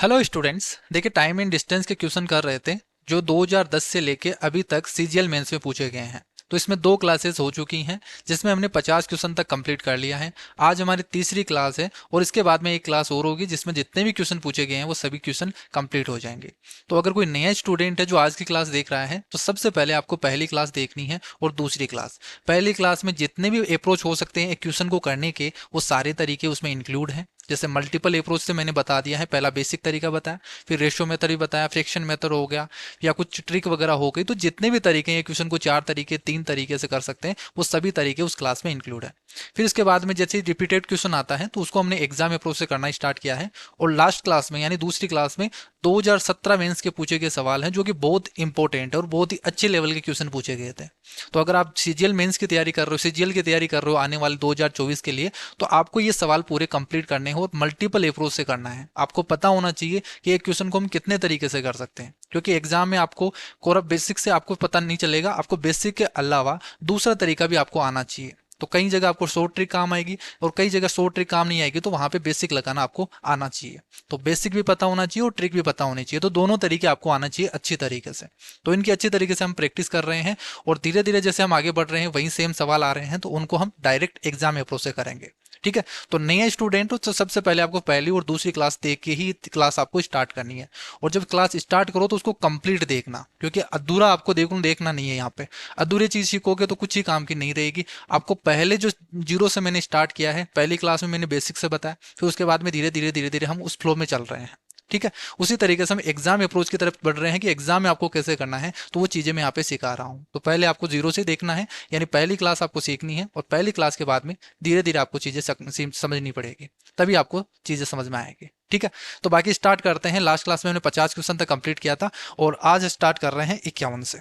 Hello students, देखिए time and distance के question कर रहे थे जो 2010 से लेके अभी तक सीजीएल मेंस में पूछे गए हैं। तो इसमें दो क्लासेस हो चुकी हैं जिसमें हमने 50 क्वेश्चन तक कंप्लीट कर लिया है। आज हमारी तीसरी क्लास है और इसके बाद में एक क्लास और होगी जिसमें जितने भी क्वेश्चन पूछे गए हैं वो सभी क्वेश्चन कंप्लीट हो जाएंगे। तो अगर कोई नया स्टूडेंट है जो आज की क्लास देख रहा है तो सबसे पहले आपको पहली क्लास देखनी है और दूसरी क्लास। पहली क्लास में जितने भी अप्रोच हो सकते हैं एक क्वेश्चन को करने के वो सारे तरीके उसमें इंक्लूड हैं। जैसे मल्टीपल अप्रोच से मैंने बता दिया है, पहला बेसिक तरीका बताया, फिर रेशियो मेथड भी बताया, फ्रैक्शन मेथड हो गया या कुछ ट्रिक वगैरह हो गई। तो जितने भी तरीके हैं क्वेश्चन को 4 तरीके 3 तरीके से कर सकते हैं वो सभी तरीके उस क्लास में इंक्लूड है। फिर इसके बाद में जैसे रिपीटेड क्वेश्चन आता है तो उसको हमने एग्जाम अप्रोच से करना स्टार्ट किया है। और लास्ट क्लास में यानी दूसरी क्लास में 2017 मेंस के पूछे गए सवाल हैं जो कि बहुत इंपॉर्टेंट है और बहुत ही अच्छे लेवल के क्वेश्चन पूछे गए थे। तो अगर आप सीजीएल मेंस की तैयारी कर रहे हो, सीजीएल की तैयारी कर रहे हो आने वाले 2024 के लिए, तो आपको ये सवाल पूरे कंप्लीट करने हो और मल्टीपल अप्रोच से करना है। आपको पता होना चाहिए कि एक क्वेश्चन को हम कितने तरीके से कर सकते हैं, क्योंकि एग्जाम में आपको कोरा बेसिक से आपको पता नहीं चलेगा, आपको बेसिक के अलावा दूसरा तरीका भी आपको आना चाहिए। तो कई जगह आपको शॉर्ट ट्रिक काम आएगी और कई जगह शॉर्ट ट्रिक काम नहीं आएगी, तो वहां पे बेसिक लगाना आपको आना चाहिए। तो बेसिक भी पता होना चाहिए और ट्रिक भी पता होनी चाहिए, तो दोनों तरीके आपको आना चाहिए अच्छी तरीके से। तो इनकी अच्छी तरीके से हम प्रैक्टिस कर रहे हैं और धीरे धीरे जैसे हम आगे बढ़ रहे हैं वहीं सेम सवाल आ रहे हैं तो उनको हम डायरेक्ट एग्जाम अप्रोच से करेंगे। ठीक है। तो नया स्टूडेंट हो तो सबसे पहले आपको पहली और दूसरी क्लास देख के ही क्लास आपको स्टार्ट करनी है। और जब क्लास स्टार्ट करो तो उसको कंप्लीट देखना, क्योंकि अधूरा आपको देखना नहीं है। यहाँ पे अधूरी चीज सीखोगे तो कुछ ही काम की नहीं रहेगी। आपको पहले जो जीरो से मैंने स्टार्ट किया है, पहली क्लास में मैंने बेसिक से बताया, फिर उसके बाद में धीरे धीरे हम उस फ्लो में चल रहे हैं। ठीक है। उसी तरीके से हम एग्जाम अप्रोच की तरफ बढ़ रहे हैं कि एग्जाम में आपको कैसे करना है, तो वो चीजें मैं यहाँ पे सिखा रहा हूँ। तो पहले आपको जीरो से देखना है, यानी पहली क्लास आपको सीखनी है और पहली क्लास के बाद में धीरे धीरे आपको चीजें समझनी पड़ेगी, तभी आपको चीजें समझ में आएगी। ठीक है। तो बाकी स्टार्ट करते हैं। लास्ट क्लास में हमने 50 क्वेश्चन तक कंप्लीट किया था और आज स्टार्ट कर रहे हैं 51 से।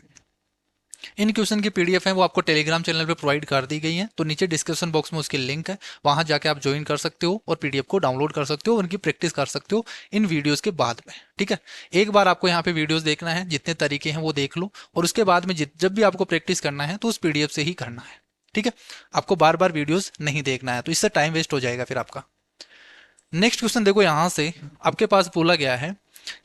इन क्वेश्चन की पीडीएफ है वो आपको टेलीग्राम चैनल पे प्रोवाइड कर दी गई है, तो नीचे डिस्क्रिप्शन बॉक्स में उसकी लिंक है, वहां जाके आप ज्वाइन कर सकते हो और पीडीएफ को डाउनलोड कर सकते हो और उनकी प्रैक्टिस कर सकते हो इन वीडियोस के बाद में। ठीक है। एक बार आपको यहाँ पे वीडियोस देखना है, जितने तरीके हैं वो देख लो और उसके बाद में जब भी आपको प्रैक्टिस करना है तो उस पीडीएफ से ही करना है। ठीक है। आपको बार बार वीडियोस नहीं देखना है, तो इससे टाइम वेस्ट हो जाएगा फिर आपका। नेक्स्ट क्वेश्चन देखो, यहां से आपके पास बोला गया है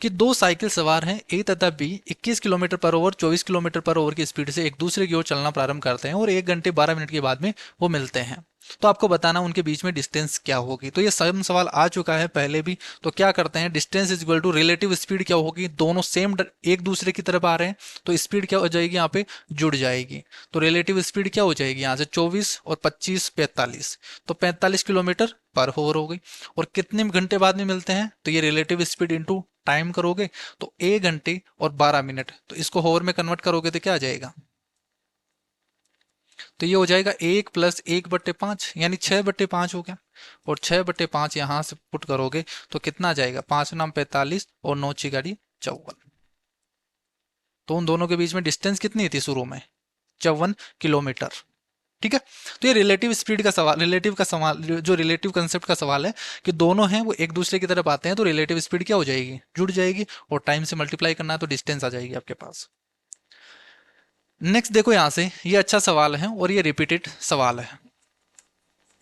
कि दो साइकिल सवार हैं ए तथा B 21 kilometre per over 24 kilometre per over की स्पीड से एक दूसरे की ओर चलना प्रारंभ करते हैं और 1 घंटे 12 मिनट के बाद में वो मिलते हैं। तो आपको बताना उनके बीच में डिस्टेंस क्या होगी। तो ये सेम सवाल आ चुका है पहले भी। तो क्या करते हैं, distance is equal to relative speed क्या होगी, दोनों सेम एक दूसरे की तरफ आ रहे हैं तो स्पीड क्या हो जाएगी, यहाँ पे जुड़ जाएगी। तो रिलेटिव स्पीड क्या हो जाएगी, यहाँ से 24 और 25 45, तो 45 किलोमीटर पर ओवर हो गई। और कितने घंटे बाद में मिलते हैं, तो ये रिलेटिव स्पीड इंटू टाइम करोगे तो 1 घंटे और 12 मिनट, तो इसको होवर में कन्वर्ट करोगे तो क्या आ जाएगा, तो ये हो जाएगा 1 + 1/5 यानी 6/5 हो गया। और 6/5 यहां से पुट करोगे तो कितना आ जाएगा, 5×9 45 और 9×6 54। तो उन दोनों के बीच में डिस्टेंस कितनी थी शुरू में, 54 किलोमीटर। ठीक है। तो ये रिलेटिव स्पीड का सवाल, रिलेटिव का सवाल, जो रिलेटिव कंसेप्ट का सवाल है कि दोनों हैं वो एक दूसरे की तरफ आते हैं तो रिलेटिव स्पीड क्या हो जाएगी, जुड़ जाएगी और टाइम से मल्टीप्लाई करना है तो डिस्टेंस आ जाएगी आपके पास। नेक्स्ट देखो, यहां से ये अच्छा सवाल है और ये रिपीटेड सवाल है।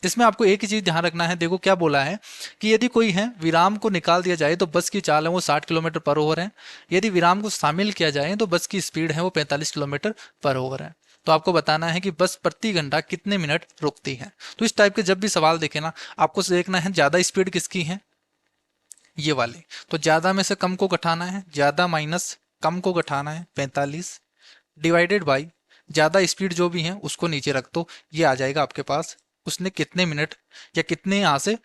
इसमें आपको एक ही चीज ध्यान रखना है। देखो क्या बोला है कि यदि कोई है विराम को निकाल दिया जाए तो बस की चाल है वो 60 किलोमीटर पर ओवर है, यदि विराम को शामिल किया जाए तो बस की स्पीड है वो 45 किलोमीटर पर ओवर है। तो आपको बताना है कि बस प्रति घंटा कितने मिनट रुकती है। तो इस टाइप के जब भी सवाल देखे ना, आपको देखना है ज्यादा स्पीड किसकी है, ये वाली। तो ज्यादा में से कम को घटाना है, ज्यादा माइनस कम को घटाना है 45 डिवाइडेड बाई ज्यादा स्पीड जो भी है उसको नीचे रख दो, ये आ जाएगा आपके पास उसने कितने मिनट या कितने यहाँ से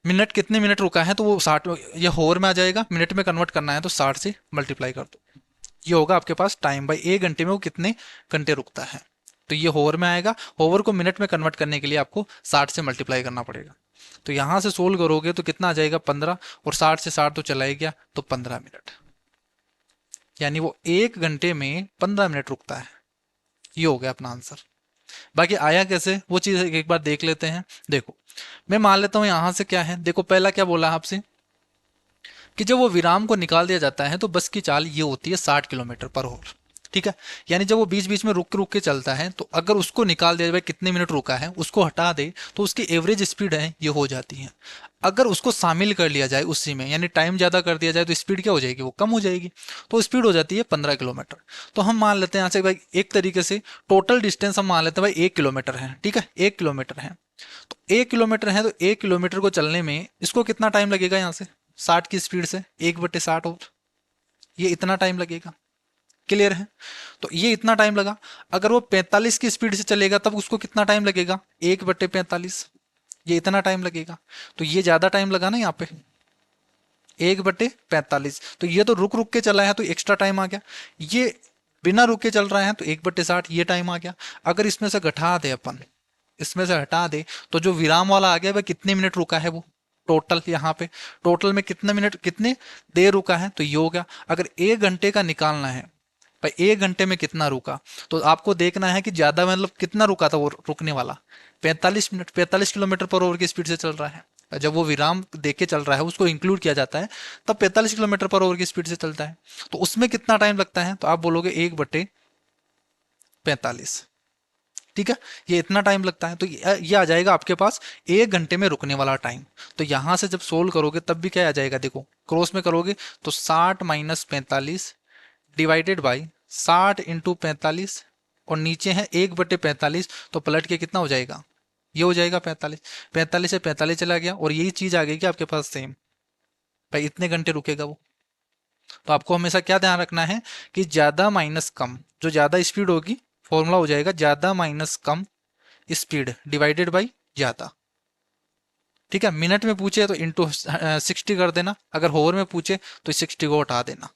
मिनट कितने मिनट रुका है, तो वो 60 ये होवर में आ जाएगा, मिनट में कन्वर्ट करना है तो 60 से मल्टीप्लाई कर दो। ये होगा आपके पास टाइम बाई 1 घंटे में वो कितने घंटे रुकता है। तो ये होवर में आएगा, होवर को मिनट में कन्वर्ट करने के लिए आपको 60 से मल्टीप्लाई करना पड़ेगा। तो यहां से सोल्व करोगे तो कितना आ जाएगा 15, और 60 से 60 तो चला ही गया तो 15 मिनट, यानी वो 1 घंटे में 15 मिनट रुकता है। ये हो गया अपना आंसर। बाकी आया कैसे वो चीज एक बार देख लेते हैं। देखो मैं मान लेता हूं यहां से क्या है, देखो पहला क्या बोला आपसे कि जब वो विराम को निकाल दिया जाता है तो बस की चाल ये होती है 60 किलोमीटर पर आवर। ठीक है। यानी जब वो बीच बीच में रुक के चलता है तो अगर उसको निकाल दिया जाए कितने मिनट रुका है, उसको हटा दे तो उसकी एवरेज स्पीड है ये हो जाती है। अगर उसको शामिल कर लिया जाए उसी में, यानी टाइम ज़्यादा कर दिया जाए, तो स्पीड क्या हो जाएगी, वो कम हो जाएगी। तो स्पीड हो जाती है 15 किलोमीटर। तो हम मान लेते हैं यहाँ से भाई एक तरीके से टोटल डिस्टेंस हम मान लेते हैं भाई 1 किलोमीटर है। ठीक है, 1 किलोमीटर है। तो 1 किलोमीटर है तो 1 किलोमीटर को चलने में इसको कितना टाइम लगेगा, यहाँ से 60 की स्पीड से 1/60 और ये इतना टाइम लगेगा। क्लियर है। तो ये इतना टाइम लगा। अगर वो 45 की स्पीड से चलेगा तब उसको कितना टाइम लगेगा, 1/45, ये इतना टाइम लगेगा। तो ये ज्यादा टाइम लगा ना यहाँ पे, 1/45। तो ये तो रुक रुक के चला है तो एक्स्ट्रा टाइम आ गया। ये बिना रुक के चल रहा है तो 1/60 ये टाइम आ गया। अगर इसमें से घटा दे अपन, इसमें से हटा दे, तो जो विराम वाला आ गया वह कितने मिनट रुका है, वो टोटल यहाँ पे टोटल में कितने मिनट कितने देर रुका है, तो ये हो गया। अगर 1 घंटे का निकालना है भाई 1 घंटे में कितना रुका, तो आपको देखना है कि ज्यादा मतलब कितना रुका था वो रुकने वाला, 45 मिनट, 45 किलोमीटर पर आवर की स्पीड से चल रहा है। जब वो विराम दे के चल रहा है उसको इंक्लूड किया जाता है तब 45 किलोमीटर पर आवर की स्पीड से चलता है। तो उसमें कितना टाइम लगता है, तो आप बोलोगे 1/45। ठीक है, ये इतना टाइम लगता है। तो ये आ जाएगा आपके पास 1 घंटे में रुकने वाला टाइम। तो यहां से जब सोल्व करोगे तब भी क्या आ जाएगा, देखो क्रॉस में करोगे तो 60 - 45 डिवाइडेड बाई 60 × 45 और नीचे है 1/45, तो पलट के कितना हो जाएगा, ये हो जाएगा 45। 45 से 45 चला गया और यही चीज आ गई कि आपके पास सेम, भाई इतने घंटे रुकेगा वो। तो आपको हमेशा क्या ध्यान रखना है कि ज्यादा माइनस कम, जो ज्यादा स्पीड होगी फॉर्मूला हो जाएगा ज्यादा minus come speed divided by ज्यादा। ठीक है, मिनट में पूछे तो इंटू 60 कर देना, अगर होवर में पूछे तो 60 को हटा देना।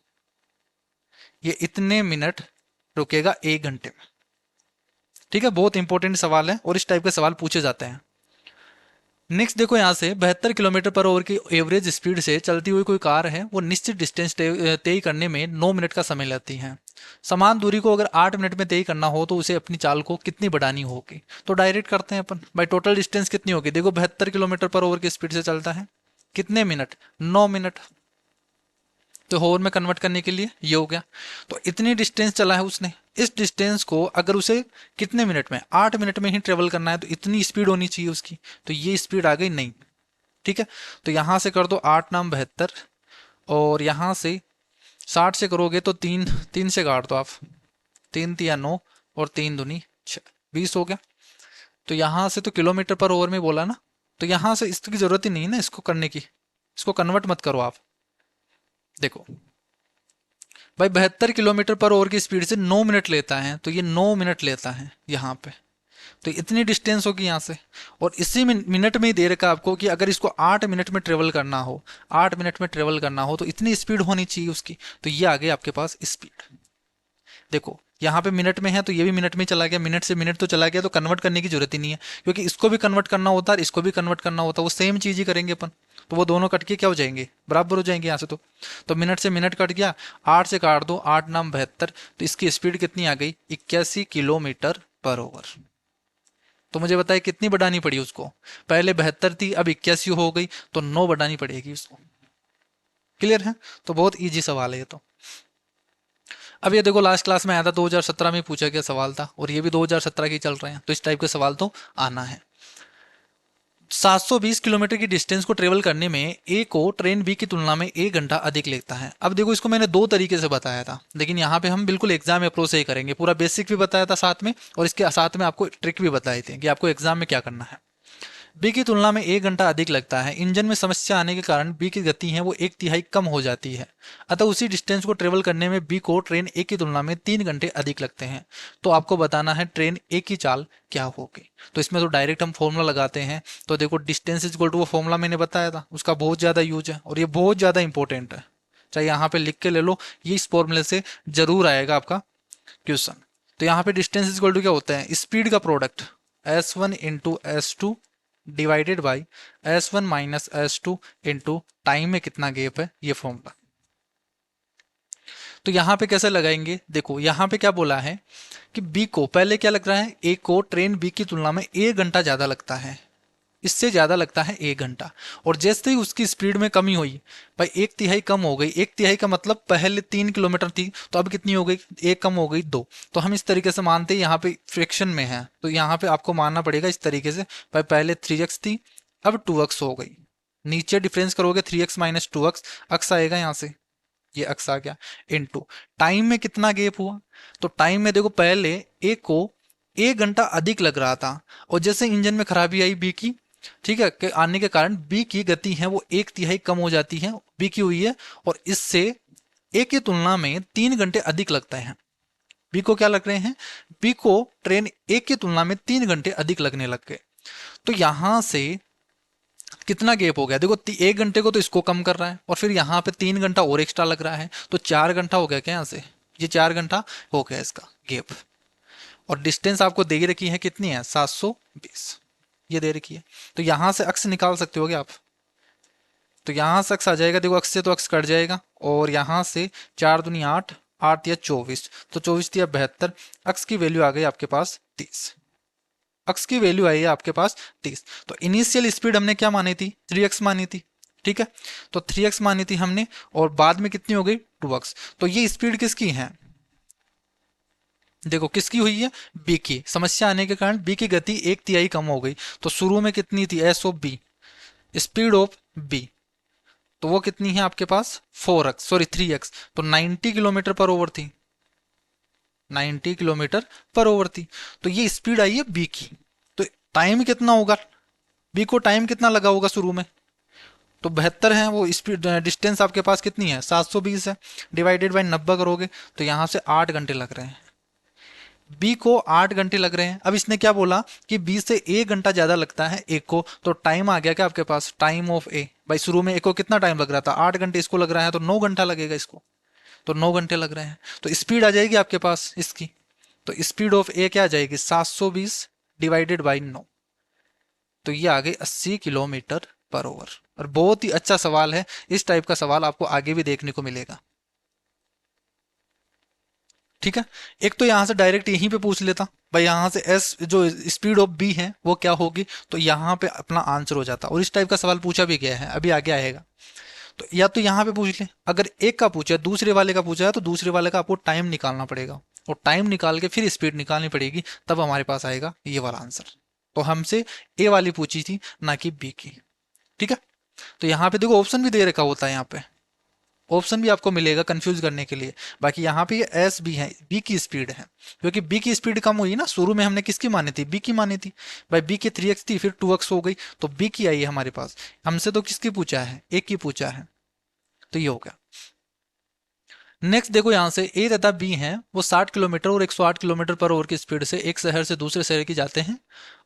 ये इतने मिनट रुकेगा 1 घंटे में। ठीक है, बहुत इंपॉर्टेंट सवाल है और इस टाइप के सवाल पूछे जाते हैं। नेक्स्ट देखो यहाँ से 72 किलोमीटर पर आवर की एवरेज स्पीड से चलती हुई कोई कार है, वो निश्चित डिस्टेंस तय करने में 9 मिनट का समय लेती है। समान दूरी को अगर 8 मिनट में तय करना हो तो उसे अपनी चाल को कितनी बढ़ानी होगी। तो डायरेक्ट करते हैं अपन, भाई टोटल डिस्टेंस कितनी होगी, देखो 72 किलोमीटर पर आवर की स्पीड से चलता है, कितने मिनट, 9 मिनट। तो होवर में कन्वर्ट करने के लिए ये हो गया। तो इतनी डिस्टेंस चला है उसने, इस डिस्टेंस को अगर उसे कितने मिनट में, 8 मिनट में ही ट्रेवल करना है, तो इतनी स्पीड होनी चाहिए उसकी। तो ये स्पीड आ गई नहीं। ठीक है, तो यहां से कर दो 8×9 = 72 और यहां से 60 से करोगे तो 3 से काट दो आप, 3×3 = 9 और 3×2 = 6, 20 हो गया। तो यहां से तो किलोमीटर पर ओवर में बोला ना, तो यहां से इसकी जरूरत ही नहीं है ना इसको करने की, इसको कन्वर्ट मत करो आप। देखो भाई 72 किलोमीटर पर आवर की स्पीड से 9 मिनट लेता है, तो ये 9 मिनट लेता है यहाँ पे। तो इतनी डिस्टेंस होगी यहाँ से, और इसी मिनट में ही दे रखा आपको कि अगर इसको 8 मिनट में ट्रेवल करना हो, 8 मिनट में ट्रेवल करना हो तो इतनी स्पीड होनी चाहिए उसकी। तो ये आ गई आपके पास स्पीड। देखो यहाँ पे मिनट में है तो ये भी मिनट में ही चला गया, मिनट से मिनट तो चला गया, तो कन्वर्ट करने की जरूरत ही नहीं है, क्योंकि इसको भी कन्वर्ट करना होता है, इसको भी कन्वर्ट करना होता है, वो सेम चीज ही करेंगे अपन। तो वो दोनों कट के क्या हो जाएंगे, बराबर हो जाएंगे यहाँ से। तो मिनट से मिनट कट गया, 8 से काट दो, 8×9 = 72, तो इसकी स्पीड कितनी आ गई, 81 किलोमीटर पर आवर। तो मुझे बताए कितनी बढ़ानी पड़ी उसको, पहले 72 थी अब 81 हो गई, तो 9 बढ़ानी पड़ेगी उसको। क्लियर है। तो बहुत इजी सवाल है ये तो। अब ये देखो लास्ट क्लास में आया था, 2017 में पूछा गया सवाल था, और ये भी 2017 के चल रहे हैं, तो इस टाइप के सवाल तो आना है। 720 किलोमीटर की डिस्टेंस को ट्रेवल करने में ए को ट्रेन बी की तुलना में 1 घंटा अधिक लगता है। अब देखो इसको मैंने दो तरीके से बताया था, लेकिन यहाँ पे हम बिल्कुल एग्जाम अप्रोच से ही करेंगे। पूरा बेसिक भी बताया था साथ में, और इसके साथ में आपको ट्रिक भी बताई थी कि आपको एग्जाम में क्या करना है। बी की तुलना में 1 घंटा अधिक लगता है। इंजन में समस्या आने के कारण बी की गति है वो 1/3 कम हो जाती है, अतः उसी डिस्टेंस को ट्रेवल करने में बी को ट्रेन ए की तुलना में 3 घंटे अधिक लगते हैं। तो आपको बताना है ट्रेन ए की चाल क्या होगी। तो इसमें तो डायरेक्ट हम फॉर्मूला लगाते हैं। तो देखो डिस्टेंस इज इक्वल टू वो फॉर्मूला मैंने बताया था, उसका बहुत ज्यादा यूज है और ये बहुत ज्यादा इंपॉर्टेंट है, चाहे यहाँ पे लिख के ले लो, ये इस फॉर्मूले से जरूर आएगा आपका क्वेश्चन। तो यहाँ पे डिस्टेंस इज इक्वल टू क्या होता है, स्पीड का product S1 × S2 divided by S1 - S2 into time में कितना गैप है, ये फॉर्मूला। तो यहां पे कैसे लगाएंगे, देखो यहां पे क्या बोला है कि बी को पहले क्या लग रहा है, ए को ट्रेन बी की तुलना में 1 घंटा ज्यादा लगता है। इससे ज़्यादा लगता है 1 घंटा। और जैसे ही उसकी स्पीड में कमी हुई, भाई 1/3 कम हो गई, 1/3 का मतलब पहले 3 किलोमीटर थी तो अब कितनी हो गई, 1 कम हो गई 2। तो हम इस तरीके से मानते हैं यहाँ पे फ्रैक्शन में है, तो यहाँ पे आपको मानना पड़ेगा इस तरीके से, भाई पहले 3x थी अब 2x हो गई। नीचे डिफरेंस करोगे 3x माइनस 2x, अक्स आएगा यहाँ से, ये अक्स आ गया, इनटू टाइम में कितना गैप हुआ। तो टाइम में देखो पहले ए को 1 घंटा अधिक लग रहा था, और जैसे इंजन में खराबी आई बी की, ठीक है, के आने के कारण बी की गति है वो 1/3 कम हो जाती है, बी की हुई है, और इससे ए की तुलना में 3 घंटे अधिक लगते हैं। बी को क्या लग रहे हैं, बी को ट्रेन ए की तुलना में 3 घंटे अधिक लगने लग गए। तो यहां से कितना गैप हो गया देखो, 1 घंटे को तो इसको कम कर रहा है, और फिर यहाँ पे 3 घंटा और एक्स्ट्रा लग रहा है, तो 4 घंटा हो गया क्या यहाँ से, ये 4 घंटा हो गया इसका गैप। और डिस्टेंस आपको दे रखी है कितनी है, 720, ये दे रखी है। तो यहाँ से अक्स निकाल सकते होगे आप, तो यहाँ से अक्स आ जाएगा, देखो अक्स से तो अक्स कट जाएगा, और यहाँ से 4 दूनी 8, 8 या 24, तो 24 या 72, अक्स की वैल्यू आ गई आपके पास 30, अक्स की वैल्यू आई है आपके पास 30। तो इनिशियल स्पीड हमने क्या मानी थी, 3x मानी थी, ठीक है, तो 3x मानी थी हमने, और बाद में कितनी हो गई 2x। तो ये स्पीड किसकी है, देखो किसकी हुई है, बी की। समस्या आने के कारण बी की गति 1/3 कम हो गई, तो शुरू में कितनी थी, S of B, speed of B, तो वो कितनी है आपके पास 4x, सॉरी 3x, तो 90 किलोमीटर पर ओवर थी, 90 किलोमीटर पर ओवर थी। तो ये स्पीड आई है बी की। तो टाइम कितना होगा, बी को टाइम कितना लगा होगा शुरू में, तो 72 है वो स्पीड, डिस्टेंस आपके पास कितनी है 720 है, डिवाइडेड बाई 90 करोगे तो यहाँ से 8 घंटे लग रहे हैं, बी को 8 घंटे लग रहे हैं। अब इसने क्या बोला कि बी से 1 घंटा ज्यादा लगता है ए को, तो टाइम आ गया क्या आपके पास, टाइम ऑफ ए, भाई शुरू में ए को कितना टाइम लग रहा था 8 घंटे, इसको लग रहा है तो 9 घंटा लगेगा इसको, तो 9 घंटे लग रहे हैं। तो स्पीड आ जाएगी आपके पास इसकी, तो स्पीड ऑफ ए क्या आ जाएगी 720 डिवाइडेड बाई 9, तो ये आ गई 80 किलोमीटर पर ओवर। और बहुत ही अच्छा सवाल है, इस टाइप का सवाल आपको आगे भी देखने को मिलेगा, ठीक है। एक तो यहां से डायरेक्ट यहीं पे पूछ लेता, भाई यहां से एस जो स्पीड ऑफ बी है वो क्या होगी, तो यहां पे अपना आंसर हो जाता, और इस टाइप का सवाल पूछा भी गया है, अभी आगे आएगा। तो या तो यहाँ पे पूछ ले, अगर एक का पूछा है दूसरे वाले का पूछा है, तो दूसरे वाले का आपको टाइम निकालना पड़ेगा, और टाइम निकाल के फिर स्पीड निकालनी पड़ेगी, तब हमारे पास आएगा ये वाला आंसर। तो हमसे ए वाली पूछी थी ना कि बी की, ठीक है। तो यहाँ पे देखो ऑप्शन भी दे रखा होता है, यहाँ पे ऑप्शन भी आपको मिलेगा कंफ्यूज करने के लिए। बाकी यहाँ पे ये एस बी है, बी की स्पीड है, क्योंकि बी की स्पीड कम हुई ना, शुरू में हमने किसकी मानी थी, बी की मानी थी, भाई बी की 3x थी फिर 2x हो गई, तो बी की आई है हमारे पास। हमसे तो किसकी पूछा है, एक की पूछा है, तो ये हो गया। नेक्स्ट देखो यहाँ से ए तथा बी हैं, वो 60 किलोमीटर और 108 किलोमीटर पर ओवर की स्पीड से एक शहर से दूसरे शहर की जाते हैं,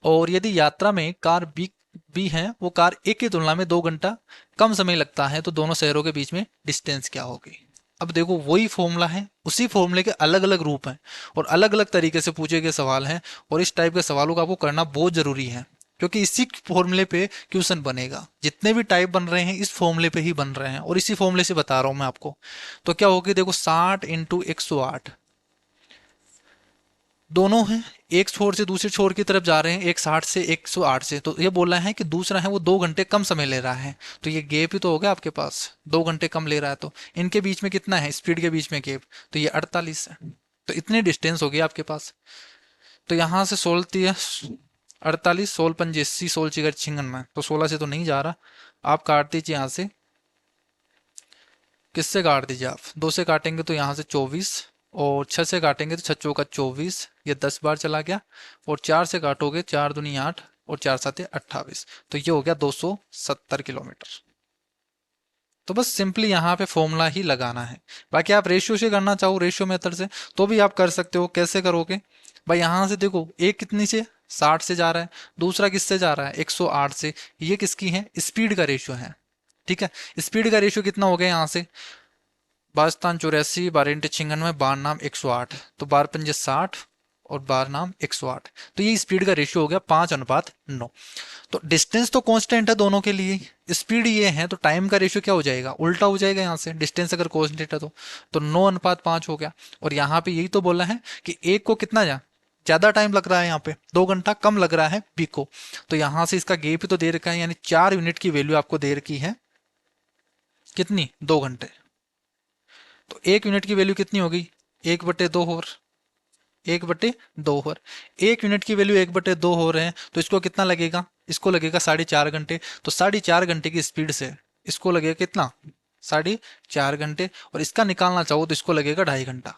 और यदि यात्रा में कार बी बी है वो कार ए की तुलना में 2 घंटा कम समय लगता है, तो दोनों शहरों के बीच में डिस्टेंस क्या होगी। अब देखो वही फॉर्मूला है, उसी फॉर्मूले के अलग अलग रूप हैं, और अलग अलग तरीके से पूछे गए सवाल हैं, और इस टाइप के सवालों को आपको करना बहुत जरूरी है, क्योंकि इसी फॉर्मूले पे क्वेश्चन बनेगा। जितने भी टाइप बन रहे हैं इस फॉर्मूले पे ही बन रहे हैं, और इसी फॉर्मूले से बता रहा हूं मैं आपको। तो क्या होगी देखो, 60 इंटू 108, दोनों हैं एक छोर से दूसरे छोर की तरफ जा रहे हैं, एक 60 से 108 से, तो ये बोल रहा है कि दूसरा है वो 2 घंटे कम समय ले रहा है, तो ये गैप ही तो हो गया आपके पास, 2 घंटे कम ले रहा है, तो इनके बीच में कितना है स्पीड के बीच में गैप, तो ये 48 है, तो इतनी डिस्टेंस हो गई आपके पास। तो यहाँ से 16 48, 16 पंजे 80, 16 चिगर 56, तो 16 से तो नहीं जा रहा, आप काट दीजिए यहाँ से, किससे काट दीजिए आप, 2 से काटेंगे तो यहाँ से 24, और 6 से काटेंगे तो 6 चौका 24, ये 10 बार चला गया, और 4 से काटोगे 4 दूनी 8, और 4 7 28, तो ये हो गया 270 किलोमीटर। तो बस सिंपली यहाँ पे फॉर्मूला ही लगाना है। बाकी आप रेशियो से करना चाहो, रेशियो मेथड से तो भी आप कर सकते हो। कैसे करोगे भाई, यहाँ से देखो एक कितनी से 60 से जा रहा है, दूसरा किससे जा रहा है 108 से, ये किसकी है स्पीड का रेशियो है, ठीक है। स्पीड का रेशियो कितना हो गया यहाँ से, 52 84 12 × 96 12 नाम 108, तो 12 पंजे 60 और 12 नाम 108, तो ये स्पीड का रेशियो हो गया 5:9। तो डिस्टेंस तो कांस्टेंट है दोनों के लिए, स्पीड ये है, तो टाइम का रेशियो क्या हो जाएगा उल्टा हो जाएगा, यहाँ से डिस्टेंस अगर कांस्टेंट है तो 9:5 हो गया। और यहाँ पे यही तो बोला है कि एक को कितना ज्यादा टाइम लग रहा है यहाँ पे, 2 घंटा कम लग रहा है बी को। तो यहाँ से इसका गेप ही तो दे रखा है, यानी 4 यूनिट की वैल्यू आपको दे रखी है कितनी, 2 घंटे। तो 1 यूनिट की वैल्यू कितनी होगी, 1/2 होर, 1/2 होर। 1 यूनिट की वैल्यू 1/2 हो रहे हैं, तो इसको कितना लगेगा, इसको लगेगा 4.5 घंटे। तो 4.5 घंटे की स्पीड से इसको लगेगा कितना, 4.5 घंटे। और इसका निकालना चाहो तो इसको लगेगा 2.5 घंटा।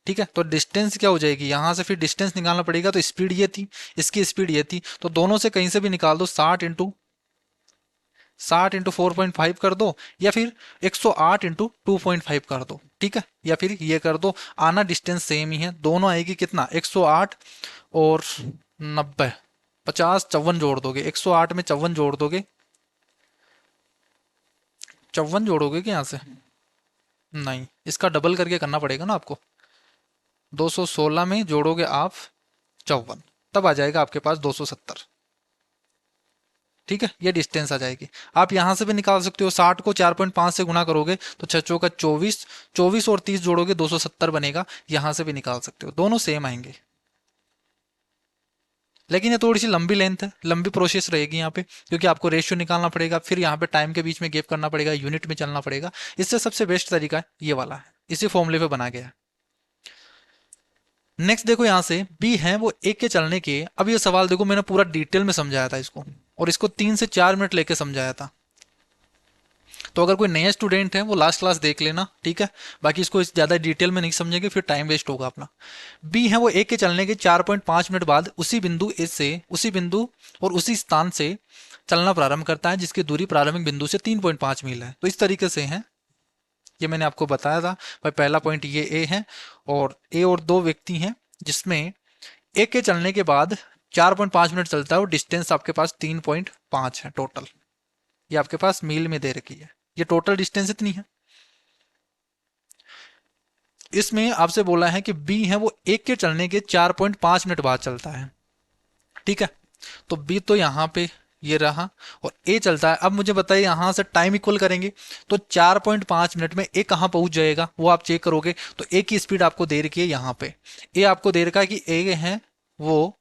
ठीक है, तो डिस्टेंस क्या हो जाएगी, यहां से फिर डिस्टेंस निकालना पड़ेगा। तो स्पीड ये थी, इसकी स्पीड ये थी, तो दोनों से कहीं से भी निकाल दो। 60 इंटू 4.5 कर दो, या फिर 108 इंटू 2.5 कर दो। ठीक है, या फिर ये कर दो, आना डिस्टेंस सेम ही है, दोनों आएगी कितना, 108 और 90, 50, 54 जोड़ दोगे, 108 में 54 जोड़ दोगे, 54 जोड़ोगे कि यहाँ से, नहीं, इसका डबल करके करना पड़ेगा ना आपको। 216 में जोड़ोगे आप 54, तब आ जाएगा आपके पास 270। ठीक है, ये डिस्टेंस आ जाएगी। आप यहां से भी निकाल सकते हो, 60 को 4.5 से गुना करोगे तो 6 का 24, 24 और 30 जोड़ोगे 270 बनेगा। यहां से भी निकाल सकते हो, दोनों सेम आएंगे। लेकिन ये थोड़ी सी लंबी लेंथ है, लंबी प्रोसेस रहेगी यहाँ पे, क्योंकि आपको रेशियो निकालना पड़ेगा, फिर यहाँ पे टाइम के बीच में गैप करना पड़ेगा, यूनिट में चलना पड़ेगा। इससे सबसे बेस्ट तरीका ये वाला है, इसी फॉर्मूले पे बना गया है। नेक्स्ट देखो, यहाँ से बी है वो एक के चलने के, अब ये सवाल देखो, मैंने पूरा डिटेल में समझाया था इसको, और इसको 3 से 4 मिनट लेके समझाया था। तो अगर कोई नया स्टूडेंट है वो लास्ट क्लास देख लेना, ठीक है। बाकी इसको ज़्यादा डिटेल में नहीं समझेंगे, फिर टाइम वेस्ट होगा अपना। बी है वो ए के चलने के 4.5 मिनट बाद उसी बिंदु ए से, उसी बिंदु और उसी स्थान से चलना प्रारंभ करता है, जिसकी दूरी प्रारंभिक बिंदु से 3.5 मील है। तो इस तरीके से है, ये मैंने आपको बताया था भाई। पहला पॉइंट ये ए है, और ए और दो व्यक्ति हैं, जिसमें ए के चलने के बाद 4.5 मिनट चलता है, और डिस्टेंस आपके पास 3.5 है टोटल। ये आपके पास मील में दे रखी है, ये टोटल डिस्टेंस इतनी है। इसमें आपसे बोला है कि बी है वो एक के चलने के 4.5 मिनट बाद चलता है। ठीक है, तो बी तो यहाँ पे ये रहा, और ए चलता है। अब मुझे बताइए, यहां से टाइम इक्वल करेंगे तो 4.5 मिनट में ए कहां पहुंच जाएगा, वो आप चेक करोगे। तो ए की स्पीड आपको दे रखी है यहाँ पे, ए आपको दे रखा है कि ए है वो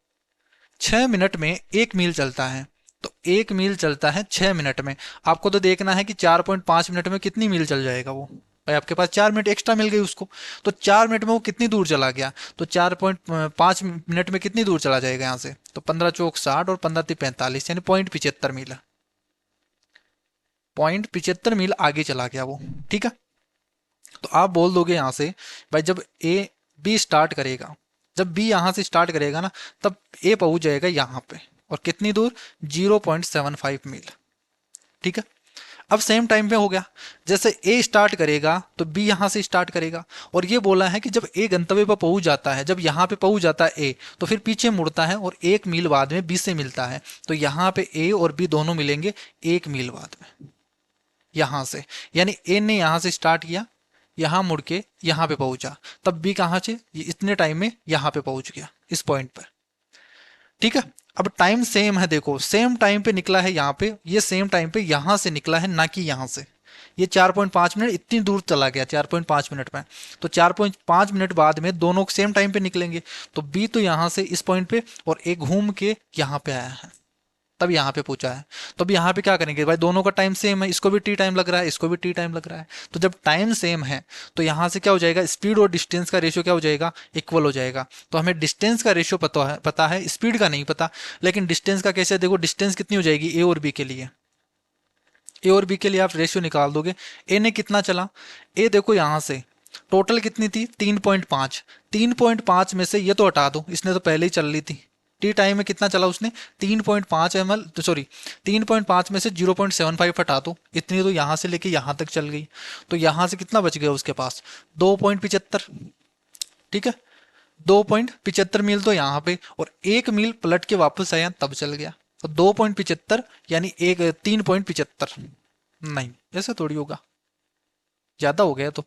6 मिनट में 1 मील चलता है। तो 1 मील चलता है 6 मिनट में। आपको तो देखना है कि 4.5 मिनट में कितनी मील चल जाएगा वो। भाई आपके पास 4 मिनट एक्स्ट्रा मिल गई उसको, तो 4 मिनट में वो कितनी दूर चला गया, तो 4.5 मिनट में कितनी दूर चला जाएगा यहाँ से, तो 15 चौक 60 और 15 3 45, यानी 0.75 मील है। 0.75 मील आगे चला गया वो। ठीक है, तो आप बोल दोगे यहाँ से, भाई जब ए बी स्टार्ट करेगा, जब बी यहाँ से स्टार्ट करेगा ना, तब ए पहुंच जाएगा यहाँ पे, और कितनी दूर, 0.75 मील। ठीक है, अब सेम टाइम पे हो गया, जैसे ए स्टार्ट करेगा तो बी यहाँ से स्टार्ट करेगा। और ये बोला है कि जब ए गंतव्य पर पहुंच जाता है, जब यहाँ पे पहुंच जाता है ए, तो फिर पीछे मुड़ता है और 1 मील बाद में बी से मिलता है। तो यहाँ पे ए और बी दोनों मिलेंगे 1 मील बाद में, यहाँ से। यानी ए ने यहाँ से स्टार्ट किया, यहाँ मुड़ के यहाँ पे पहुंचा, तब बी कहाँ से, ये इतने टाइम में यहाँ पे पहुंच गया, इस पॉइंट पर। ठीक है, अब टाइम सेम है, देखो सेम टाइम पे निकला है यहाँ पे, ये सेम टाइम पे यहाँ से निकला है, ना कि यहाँ से। ये 4.5 मिनट इतनी दूर चला गया 4.5 मिनट में, तो 4.5 मिनट बाद में दोनों सेम टाइम पे निकलेंगे। तो बी तो यहाँ से इस पॉइंट पे, और एक घूम के यहाँ पे आया है, तब यहाँ पे पूछा है। तो अब यहाँ पे क्या करेंगे भाई, दोनों का टाइम सेम है, इसको भी टी टाइम लग रहा है, इसको भी टी टाइम लग रहा है। तो जब टाइम सेम है तो यहाँ से क्या हो जाएगा, स्पीड और डिस्टेंस का रेशियो क्या हो जाएगा, इक्वल हो जाएगा। तो हमें डिस्टेंस का रेशियो पता है, स्पीड का नहीं पता। लेकिन डिस्टेंस का कैसे, देखो डिस्टेंस कितनी हो जाएगी ए और बी के लिए, ए और बी के लिए आप रेशियो निकाल दोगे। ए ने कितना चला, ए देखो यहाँ से टोटल कितनी थी, 3.5। 3.5 में से ये तो हटा दो, इसने तो पहले ही चल ली थी। टी टाइम में कितना चला उसने, 3.5 ml, तो सॉरी 3.5 में से 0.75 हटा दो, इतनी तो यहाँ से लेके यहाँ तक चल गई। तो यहाँ से कितना बच गया उसके पास, 2.75। ठीक है, 2.75 मील तो यहाँ पे, और 1 मील पलट के वापस आया तब चल गया। तो 2.75 यानी 3.75, नहीं ऐसा थोड़ी होगा, ज्यादा हो गया। तो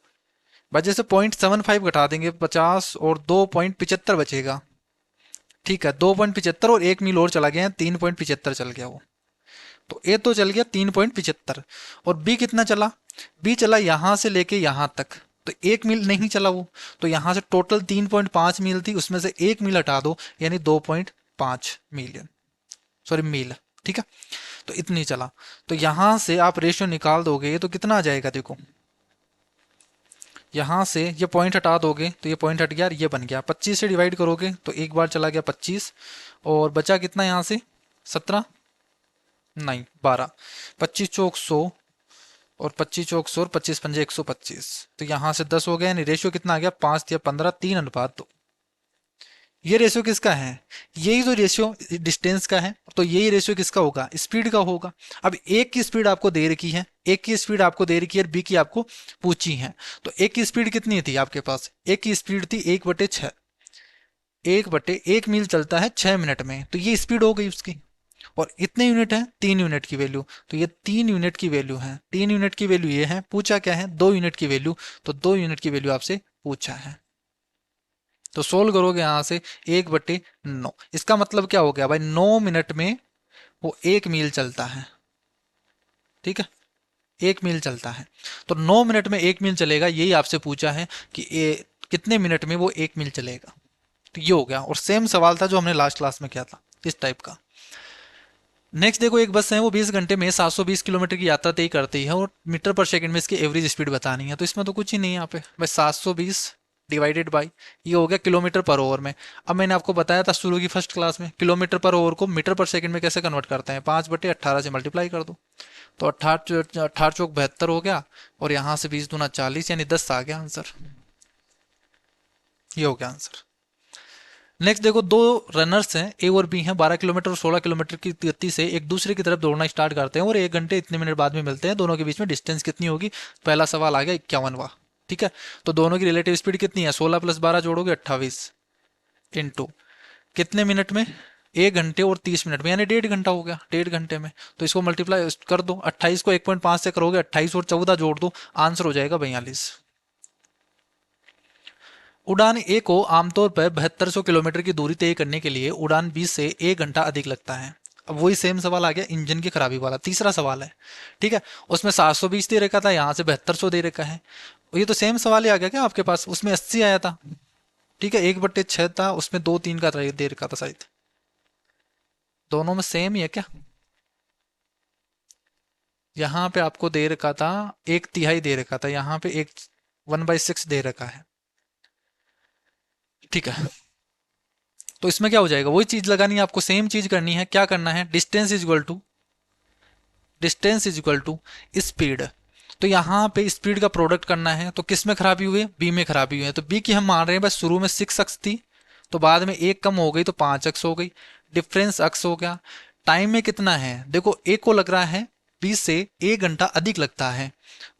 वजह से 0.75 घटा देंगे, 50 और 2.75 बचेगा। ठीक है, 2.75 और 1 मील और चला गया, 3.75 चल गया वो। तो ए तो चल गया 3.75, और बी कितना चला, बी चला यहां से लेके यहां तक, तो 1 मील नहीं चला वो, तो यहाँ से टोटल 3.5 मील थी, उसमें से 1 मील हटा दो यानी 2.5 मिलियन, सॉरी मील। ठीक है, तो इतनी चला। तो यहां से आप रेशियो निकाल दोगे तो कितना आ जाएगा, देखो यहां से ये पॉइंट हटा दोगे तो ये पॉइंट हट गया और ये बन गया। 25 से डिवाइड करोगे तो एक बार चला गया 25, और बचा कितना यहां से 17, नहीं 12, 25 चौक 100 और 25 चौक 100 और 25 पंजे 125, तो यहां से 10 हो गया, यानी रेशियो कितना आ गया 5 या 15, 3:2। ये रेशियो किसका है, यही जो रेशियो डिस्टेंस का है, तो यही रेशियो किसका होगा, स्पीड का होगा। अब एक की स्पीड आपको दे रखी है, एक की स्पीड आपको दे रखी है और बी की आपको पूछी है, तो एक की स्पीड कितनी थी आपके पास, एक की स्पीड थी 1/6, 1/1 मील चलता है 6 मिनट में, तो ये स्पीड हो गई उसकी। और इतने यूनिट है 3 यूनिट की वैल्यू, तो ये 3 यूनिट की वैल्यू है, 3 यूनिट की वैल्यू ये है, पूछा क्या है 2 यूनिट की वैल्यू, तो 2 यूनिट की वैल्यू आपसे पूछा है। तो सोल्व करोगे यहां से 1/9, इसका मतलब क्या हो गया भाई, 9 मिनट में वो 1 मील चलता है। ठीक है, 1 मील चलता है, तो 9 मिनट में 1 मील चलेगा, यही आपसे पूछा है कि कितने मिनट में वो 1 मील चलेगा। तो ये हो गया, और सेम सवाल था जो हमने लास्ट क्लास में किया था, इस टाइप का। नेक्स्ट देखो, एक बस है वो 20 घंटे में 720 किलोमीटर की यात्रा तय करती है और मीटर पर सेकंड में इसकी एवरेज स्पीड बतानी है। तो इसमें तो कुछ ही नहीं है यहाँ पे, बस 720 डिवाइडेड बाई, ये हो गया किलोमीटर पर ओवर में। अब मैंने आपको बताया था शुरू की फर्स्ट क्लास में, किलोमीटर पर ओवर को मीटर पर सेकंड में कैसे कन्वर्ट करते हैं, 5/18 से मल्टीप्लाई कर दो, तो 18 चौक 72 हो गया, और यहाँ से 20 दूना 40, यानी 10 आ गया आंसर। ये हो गया आंसर। नेक्स्ट देखो, दो रनर्स हैं ए और बी हैं, 12 किलोमीटर और 16 किलोमीटर की गति से एक दूसरे की तरफ दौड़ना स्टार्ट करते हैं और 1 घंटे इतने मिनट बाद में मिलते हैं, दोनों के बीच में डिस्टेंस कितनी होगी। पहला सवाल आ गया 51वां। ठीक है, तो दोनों की रिलेटिव स्पीड कितनी है, 16 + 12 जोड़ोगे 28 इंटू कितने मिनट में, 1 घंटे और 30 मिनट में, यानी 1.5 घंटा हो गया, 1.5 घंटे में। तो इसको मल्टीप्लाई कर दो, 28 को 1.5 से करोगे, 28 और 14 जोड़ दो, आंसर हो जाएगा 42। उड़ान ए को आमतौर पर 7200 किलोमीटर की दूरी तय करने के लिए उड़ान बी से 1 घंटा अधिक लगता है। अब वही सेम सवाल आ गया इंजन की खराबी वाला, तीसरा सवाल है। ठीक है, उसमें 720 दे रखा था, यहाँ से 7200 दे रखा है। ये तो सेम सवाल ही आ गया क्या आपके पास, उसमें 80 आया था। ठीक है, 1/6 था, उसमें 2-3 का दे रखा था शायद, दोनों में सेम ही है क्या। यहाँ पे आपको दे रखा था 1/3 दे रखा था, यहाँ पे 1/6 दे रखा है। ठीक है, तो इसमें क्या हो जाएगा, वही चीज लगानी है आपको, सेम चीज करनी है। क्या करना है, distance is equal to speed. तो यहाँ पे स्पीड का प्रोडक्ट करना है, तो किस में खराबी हुई है, बी में खराबी हुई है। तो बी की हम मान रहे हैं बस शुरू में 6 अक्स थी, तो बाद में एक कम हो गई तो 5 अक्स हो गई, डिफरेंस अक्स हो गया। टाइम में कितना है, देखो ए को लग रहा है बी से 1 घंटा अधिक लगता है,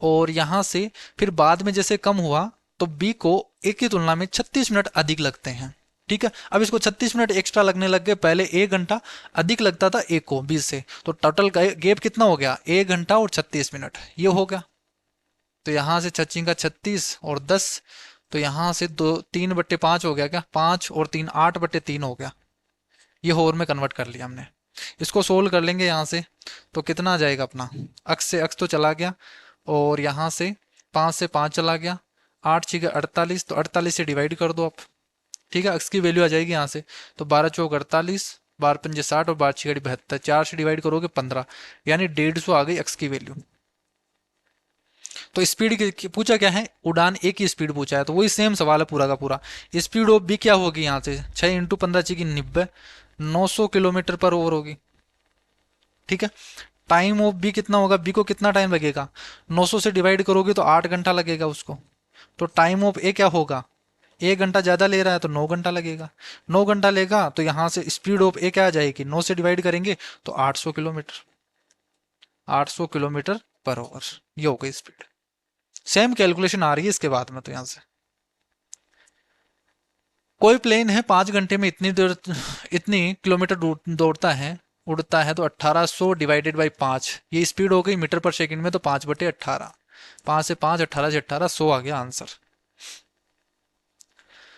और यहाँ से फिर बाद में जैसे कम हुआ तो बी को ए की तुलना में 36 मिनट अधिक लगते हैं। ठीक है, अब इसको 36 मिनट एक्स्ट्रा लगने लग गए, पहले 1 घंटा अधिक लगता था ए को बी से, तो टोटल गैप कितना हो गया, 1 घंटा और 36 मिनट, ये हो गया। तो यहाँ से 6 का 36 और 10, तो यहाँ से 3/5 हो गया, क्या 5 और 3 8/3 हो गया। ये होर में कन्वर्ट कर लिया हमने। इसको सोल्व कर लेंगे यहाँ से, तो कितना आ जाएगा अपना, अक्स से अक्स तो चला गया, और यहाँ से 5 से 5 चला गया, 8×6 48, तो 48 से डिवाइड कर दो आप। ठीक है, अक्स की वैल्यू आ जाएगी यहाँ से, तो 12 चौक 48, 12×5 60 और 12×6 72, 4 से डिवाइड करोगे 15, यानी 150 आ गई अक्स की वैल्यू। तो स्पीड की पूछा क्या है, उड़ान ए की स्पीड पूछा है, तो वही सेम सवाल है पूरा का पूरा। स्पीड ऑफ बी क्या होगी, यहाँ से 6 × 15 की 90, 900 किलोमीटर पर ओवर होगी। ठीक है, टाइम ऑफ बी कितना होगा, बी को कितना टाइम लगेगा, 900 से डिवाइड करोगे तो 8 घंटा लगेगा उसको। तो टाइम ऑफ ए क्या होगा, 1 घंटा ज्यादा ले रहा है तो 9 घंटा लगेगा, 9 घंटा लेगा, तो यहां से स्पीड ऑफ ए क्या आ जाएगी, 9 से डिवाइड करेंगे तो 800 किलोमीटर, 800 किलोमीटर पर ओवर, ये हो गई स्पीड। सेम कैलकुलेशन आ रही है इसके बाद में, तो यहां से कोई प्लेन है 5 घंटे में इतनी किलोमीटर दौड़ता है, उड़ता है, तो 1800 डिवाइडेड बाई 5, ये स्पीड हो गई मीटर पर सेकंड में, तो 5/18, 5 से 5, 18 से 18, 100 आ गया आंसर।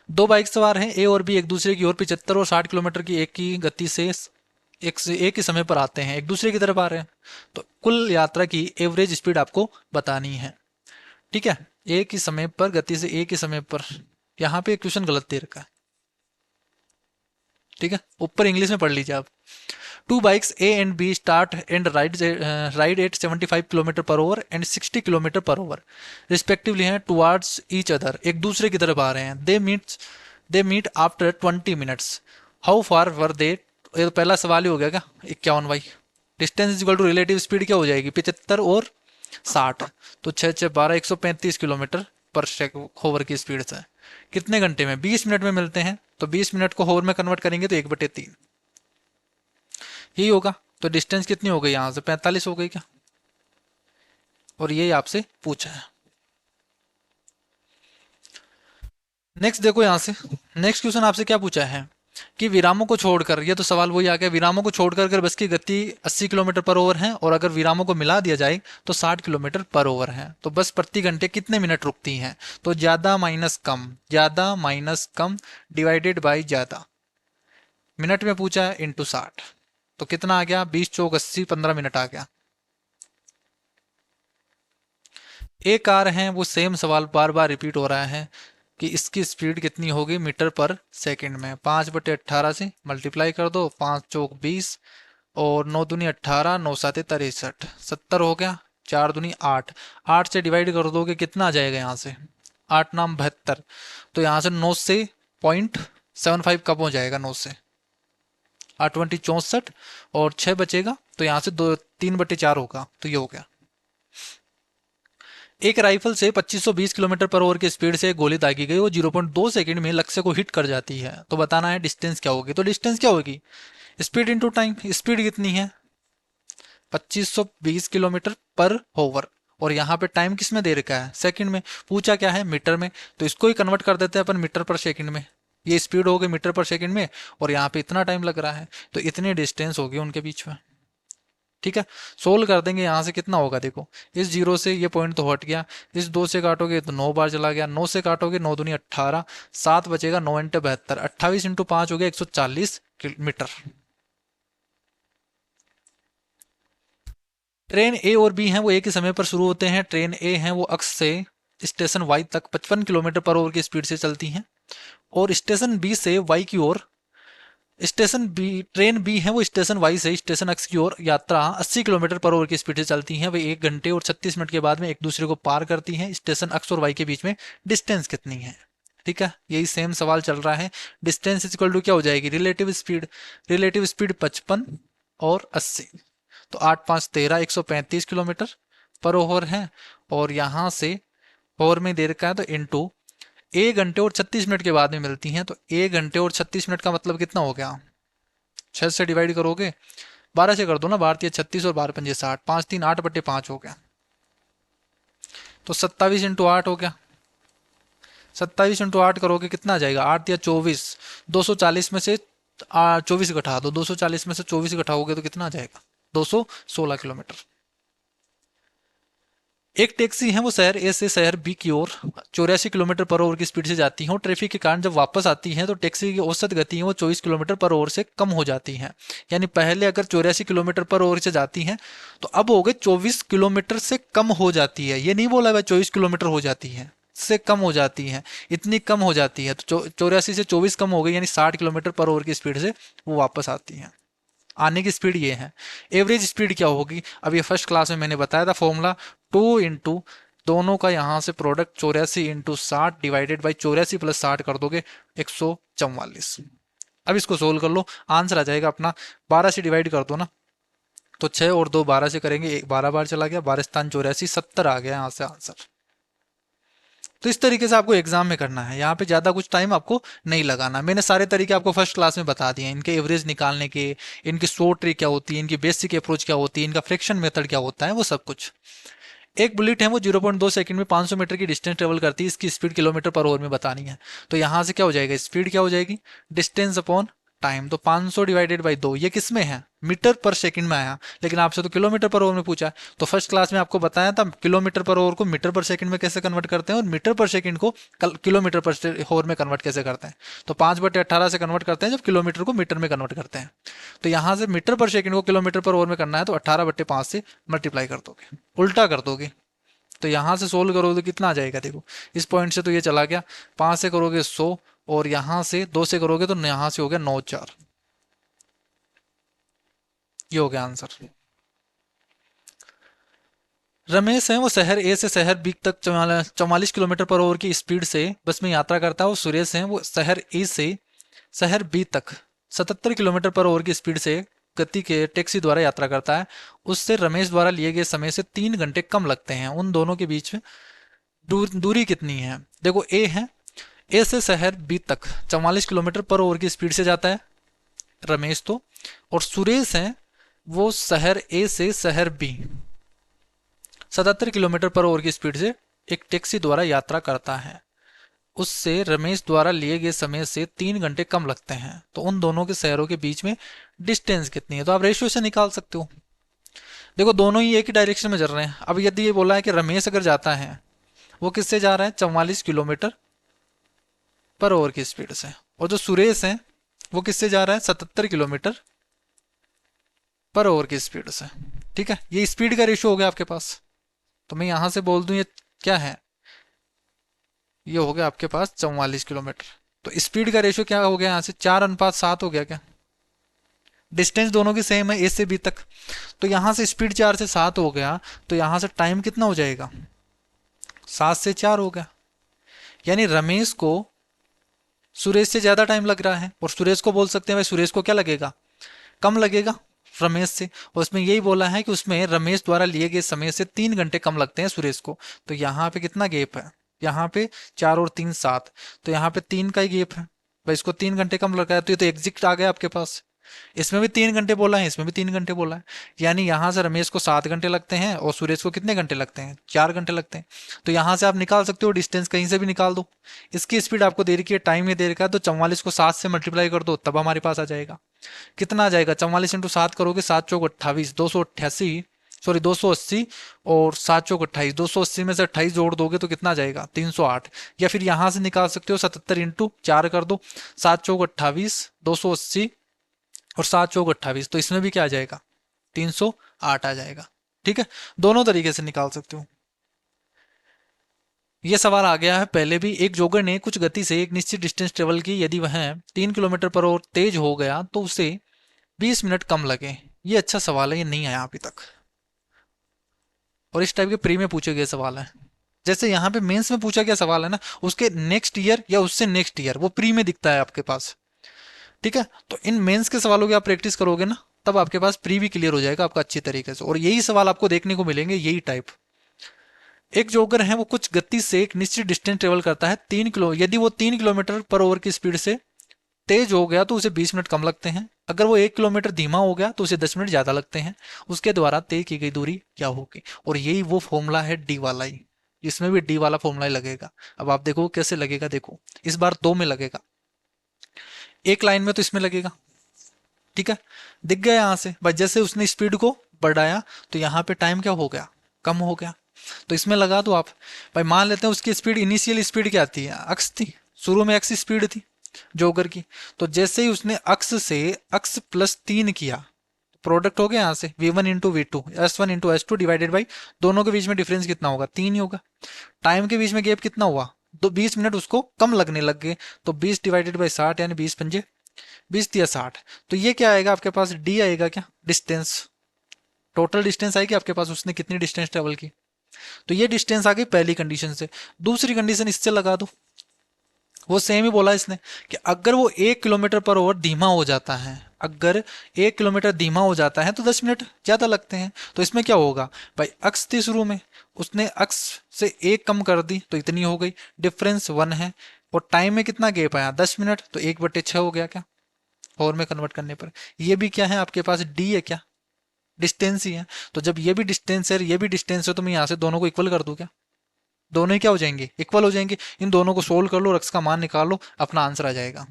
दो बाइक सवार हैं ए और बी, एक दूसरे की ओर 75 और 60 किलोमीटर की एक की गति से एक ही समय पर आते हैं, एक दूसरे की तरफ आ रहे हैं, तो कुल यात्रा की एवरेज स्पीड आपको बतानी है। ठीक है, एक ही समय पर गति से एक ही समय पर, यहाँ पे क्वेश्चन गलत दे रखा है। ठीक है, ऊपर इंग्लिश में पढ़ लीजिए आप। Two bikes A and B start and ride at 75 kilometre per hour and 60 kilometre per hour respectively हैं टुवार्ड्स ईच अदर, एक दूसरे की तरफ आ रहे हैं। They meet after 20 minutes, how far were they. ये तो पहला सवाल ही हो गया क्या, 51 by distance is equal to relative speed क्या हो जाएगी, 75 और 60, तो 6 6 12 135 किलोमीटर पर ओवर की स्पीड से कितने घंटे में, 20 मिनट में मिलते हैं। तो 20 मिनट को ओवर में कन्वर्ट करेंगे तो 1/3 यही होगा। तो डिस्टेंस कितनी हो गई, यहां से 45 हो गई क्या, और यही आपसे पूछा है। नेक्स्ट देखो, यहां से नेक्स्ट क्वेश्चन आपसे क्या पूछा है कि विरामों को छोड़कर, ये तो सवाल वही आ गया, विरामों को छोड़कर अगर बस की गति 80 किलोमीटर पर ओवर है और अगर विरामों को मिला दिया जाए तो 60 किलोमीटर पर ओवर है, तो बस प्रति घंटे कितने मिनट रुकती हैं। तो ज्यादा माइनस कम, ज्यादा माइनस कम डिवाइडेड बाई ज्यादा, मिनट में पूछा है इंटू 60, तो कितना आ गया, 20 चौक 80, 15 मिनट आ गया। एक कार है, वो सेम सवाल बार बार रिपीट हो रहा है कि इसकी स्पीड कितनी होगी मीटर पर सेकंड में, 5/18 से मल्टीप्लाई कर दो, 5 चौक 20 और 9 दूनी 18, 9 साते 63, 70 हो गया, 4 दूनी 8, 8 से डिवाइड कर दोगे कितना आ जाएगा यहाँ से, 8 नाम 72, तो यहाँ से 9 से 0.75 कम हो जाएगा, 9 से 8 64 और 6 बचेगा, तो यहाँ से 3/4 होगा, तो ये हो गया। एक राइफल से 2520 किलोमीटर पर ओवर की स्पीड से एक गोली दागी गई, वो 0.2 सेकंड में लक्ष्य को हिट कर जाती है, तो बताना है डिस्टेंस क्या होगी। तो डिस्टेंस क्या होगी, स्पीड इनटू टाइम, स्पीड कितनी है 2520 किलोमीटर पर ओवर, और यहाँ पे टाइम किस में दे रखा है, सेकंड में, पूछा क्या है मीटर में, तो इसको ही कन्वर्ट कर देते हैं अपन मीटर पर सेकंड में, ये स्पीड हो गई मीटर पर सेकंड में और यहाँ पे इतना टाइम लग रहा है, तो इतनी डिस्टेंस होगी उनके बीच में। ठीक है, सोल्व कर देंगे, यहाँ से कितना होगा देखो, इस जीरो से ये पॉइंट तो हट गया, इस 2 से काटोगे तो 9 बार चला गया, 9 से काटोगे 9 दूनी 18, 7 बचेगा, 9 इंटू 72, 28 इंटू 5 हो गया 140 मीटर। ट्रेन ए और बी हैं वो एक ही समय पर शुरू होते हैं। ट्रेन ए है वो अक्स से स्टेशन वाई तक 55 किलोमीटर पर ओवर की स्पीड से चलती हैं, और स्टेशन बी से वाई की ओर, स्टेशन बी, ट्रेन बी है वो स्टेशन वाई से स्टेशन एक्स की ओर यात्रा 80 किलोमीटर पर ओवर की स्पीड से चलती हैं। वे 1 घंटे और 36 मिनट के बाद में एक दूसरे को पार करती हैं। स्टेशन एक्स और वाई के बीच में डिस्टेंस कितनी है। ठीक है, यही सेम सवाल चल रहा है। डिस्टेंस इज इक्वल टू क्या हो जाएगी, रिलेटिव स्पीड, रिलेटिव स्पीड 55 और 80, तो 8 5 13, 135 किलोमीटर पर ओवर है, और यहाँ से ओवर में दे रखा है तो इनटू 1 घंटे और 36 मिनट के बाद में मिलती हैं, तो 1 घंटे और 36 मिनट का मतलब कितना हो गया, 6 से डिवाइड करोगे, 12 से कर दो ना, 12 36 और 12 पंजे 60, 5 3 8/5 हो गया, तो 27 इंटू 8 हो गया। 27 इंटू 8 करोगे कितना आ जाएगा, 8 या 24, 240 में से 24 घटा दो, 240 में से 24 घटाओगे तो कितना आ जाएगा, 216 किलोमीटर। एक टैक्सी है वो शहर ए से शहर बी की ओर 84 किलोमीटर पर ओवर की स्पीड से जाती है, और ट्रैफिक के कारण जब वापस आती है तो टैक्सी की औसत गति है वो 24 किलोमीटर पर ओवर से कम हो जाती है। यानी पहले अगर 84 किलोमीटर पर ओवर से जाती है तो अब हो गए 24 किलोमीटर से कम हो जाती है। ये नहीं बोला भाई 24 किलोमीटर हो जाती है, से कम हो जाती है, इतनी कम हो जाती है, तो 84 से 24 कम हो गई, यानी 60 किलोमीटर पर ओवर की स्पीड से वो वापस आती है। आने की स्पीड ये है। एवरेज स्पीड क्या होगी, अब ये फर्स्ट क्लास में मैंने बताया था फॉर्मूला, 2 इंटू दोनों का यहाँ से product 84 into 60 divided by 84 plus 60 कर दोगे 144। अब इसको सोल्व कर लो, आंसर आ जाएगा अपना, 12 से डिवाइड कर दो ना, तो 6 और 2 12 से करेंगे, 12 बार चला गया, 12 स्थान 84, 70 आ गया यहाँ से आंसर। तो इस तरीके से आपको एग्जाम में करना है, यहाँ पे ज्यादा कुछ टाइम आपको नहीं लगाना। मैंने सारे तरीके आपको फर्स्ट क्लास में बता दिए हैं, इनके एवरेज निकालने के, इनकी शॉर्ट ट्रिक क्या होती है, इनकी बेसिक अप्रोच क्या होती है, इनका फ्रैक्शन मेथड क्या होता है, वो सब कुछ। एक बुलेट है वो 0.2 सेकंड में 500 मीटर की डिस्टेंस ट्रेवल करती है, इसकी स्पीड किलोमीटर पर आवर में बतानी है। तो यहाँ से क्या हो जाएगा, स्पीड क्या हो जाएगी, डिस्टेंस अपॉन टाइम, तो 500 डिवाइडेड बाई 2, ये किस में है, मीटर पर सेकंड में आया, लेकिन आपसे तो किलोमीटर पर ओवर में पूछा है। तो फर्स्ट क्लास में आपको बताया था किलोमीटर पर ओवर को मीटर पर सेकंड में कैसे कन्वर्ट करते हैं, और मीटर पर सेकंड को किलोमीटर पर ओवर में कन्वर्ट कैसे करते हैं। तो 5/18 से कन्वर्ट करते हैं जब किलोमीटर को मीटर में कन्वर्ट करते हैं। तो यहाँ से मीटर पर सेकंड को किलोमीटर पर ओवर में करना है तो 18/5 से मल्टीप्लाई कर दोगे, उल्टा कर दोगे, तो यहाँ से सोल्व करोगे तो कितना आ जाएगा, देखो इस पॉइंट से तो ये चला गया, 5 से करोगे 100, और यहाँ से 2 से करोगे तो यहाँ से हो गया 9 4। ये हो गया आंसर। रमेश है वो शहर ए से शहर बी तक 44 किलोमीटर पर आवर की स्पीड से बस में यात्रा करता है, और सुरेश है वो शहर ए से शहर बी तक 77 किलोमीटर पर आवर की स्पीड से गति के टैक्सी द्वारा यात्रा करता है। उससे रमेश द्वारा लिए गए समय से 3 घंटे कम लगते हैं। उन दोनों के बीच में दूरी कितनी है? देखो ए है, ए से शहर बी तक 44 किलोमीटर पर आवर की स्पीड से जाता है रमेश तो, और सुरेश है वो शहर ए से शहर बी 77 किलोमीटर पर आवर की स्पीड से एक टैक्सी द्वारा यात्रा करता है। उससे रमेश द्वारा लिए गए समय से 3 घंटे कम लगते हैं। तो उन दोनों के शहरों के बीच में डिस्टेंस कितनी है? तो आप रेशियो से निकाल सकते हो। देखो दोनों ही एक ही डायरेक्शन में चल रहे हैं। अब यदि ये बोला है कि रमेश अगर जाता है वो किससे जा रहा है? 44 किलोमीटर पर आवर की स्पीड से, और जो सुरेश है वो किससे जा रहा है? 77 किलोमीटर पर आवर की स्पीड से। ठीक है, ये स्पीड का रेशियो हो गया आपके पास। तो मैं यहां से बोल दूं ये क्या है, ये हो गया आपके पास 44 किलोमीटर। तो स्पीड का रेशियो क्या हो गया यहाँ से? 4:7 हो गया क्या? डिस्टेंस दोनों की सेम है ए से बी तक, तो यहां से स्पीड 4 से 7 हो गया, तो यहां से टाइम कितना हो जाएगा? 7 से 4 हो गया। यानी रमेश को सुरेश से ज्यादा टाइम लग रहा है, और सुरेश को बोल सकते हैं भाई सुरेश को क्या लगेगा? कम लगेगा रमेश से। और उसमें यही बोला है कि उसमें रमेश द्वारा लिए गए समय से 3 घंटे कम लगते हैं सुरेश को। तो यहाँ पे कितना गैप है? यहाँ पे 4 और 3 7, तो यहाँ पे 3 का ही गैप है भाई। इसको 3 घंटे कम लगा है, तो ये तो एग्जिट आ गया आपके पास। इसमें भी 3 घंटे बोला है, इसमें भी 3 घंटे बोला है। यानी यहाँ से रमेश को 7 घंटे लगते हैं, और सुरेश को कितने घंटे लगते हैं? 4 घंटे लगते हैं। तो यहाँ से आप निकाल सकते हो डिस्टेंस, कहीं से भी निकाल दो। इसकी स्पीड आपको दे रखी है, टाइम ये दे रखा है, तो 44 को 7 से मल्टीप्लाई कर दो, तब हमारे पास आ जाएगा। कितना आ जाएगा? 44 × 7 करोगे, 7 × 4 = 28, 288, सॉरी 280, और 7 × 4 = 28, 280 में से 28 जोड़ दोगे तो कितना आ जाएगा? 308। या फिर यहां से निकाल सकते हो 77 × 4 कर दो, 7 × 4 = 28, 280, और 7 × 4 = 28, तो इसमें भी क्या आ जाएगा? 308 आ जाएगा। ठीक है, दोनों तरीके से निकाल सकते हो। यह सवाल आ गया है पहले भी। एक जोगर ने कुछ गति से एक निश्चित डिस्टेंस ट्रेवल की, यदि वह 3 किलोमीटर पर आवर तेज हो गया तो उसे 20 मिनट कम लगे। ये अच्छा सवाल है, ये नहीं आया अभी तक, और इस टाइप के प्री में पूछे गए सवाल है। जैसे यहाँ पे मेंस में पूछा गया सवाल है ना, उसके नेक्स्ट ईयर या उससे नेक्स्ट ईयर वो प्री में दिखता है आपके पास। ठीक है, तो इन मेंस के सवालों की आप प्रैक्टिस करोगे ना, तब आपके पास प्री भी क्लियर हो जाएगा आपका अच्छी तरीके से, और यही सवाल आपको देखने को मिलेंगे, यही टाइप। एक जोकर है वो कुछ गति से एक निश्चित डिस्टेंस ट्रेवल करता है 3 किलो, यदि वो 3 किलोमीटर पर आवर की स्पीड से तेज हो गया तो उसे 20 मिनट कम लगते हैं। अगर वो 1 किलोमीटर धीमा हो गया तो उसे 10 मिनट ज्यादा लगते हैं। उसके द्वारा तय की गई दूरी क्या होगी? और यही वो फॉर्मूला है डी वाला ही, इसमें भी डी वाला फॉर्मूला ही लगेगा। अब आप देखो कैसे लगेगा, देखो इस बार 2 में लगेगा, एक लाइन में तो इसमें लगेगा। ठीक है, दिख गया यहाँ से बस, जैसे उसने स्पीड को बढ़ाया तो यहाँ पे टाइम क्या हो गया? कम हो गया। तो इसमें लगा दो आप भाई। मान लेते हैं उसकी स्पीड, इनिशियल स्पीड क्या थी? अक्स थी, शुरू में अक्स स्पीड थी जोगर की। तो जैसे ही उसने अक्स से अक्स +3 किया, प्रोडक्ट हो गया यहाँ से v1 × v2, s1 × s2 divided by, दोनों के बीच में डिफरेंस कितना होगा? 3 ही होगा। टाइम के बीच में गैप कितना हुआ? तो 20 मिनट उसको कम लगने लग गए। तो 20 डिवाइडेड बाई 60, यानी 20×5 20 दिया 60। तो ये क्या आएगा आपके पास? डी आएगा क्या? डिस्टेंस, टोटल डिस्टेंस आएगी आपके पास, उसने कितनी डिस्टेंस ट्रेवल की। तो ये डिस्टेंस आ गई पहली कंडीशन से। दूसरी कंडीशन इससे लगा दो, वो सेम ही बोला इसने कि अगर वो 1 किलोमीटर पर आवर धीमा हो जाता है, अगर 1 किलोमीटर धीमा हो जाता है तो 10 मिनट ज्यादा लगते हैं। तो इसमें क्या होगा भाई? अक्स थी शुरू में, उसने अक्स से 1 कम कर दी तो इतनी हो गई, डिफरेंस 1 है। और टाइम में कितना गैप आया? 10 मिनट, तो 1/6 हो गया क्या और में कन्वर्ट करने पर। ये भी क्या है आपके पास? डी है क्या? डिस्टेंस ही है। तो जब ये भी डिस्टेंस है, ये भी डिस्टेंस है, तो मैं यहाँ से दोनों को इक्वल कर दूं क्या? दोनों ही क्या हो जाएंगे? इक्वल हो जाएंगे। इन दोनों को सोल्व कर लो, अक्स का मान निकाल लो, अपना आंसर आ जाएगा।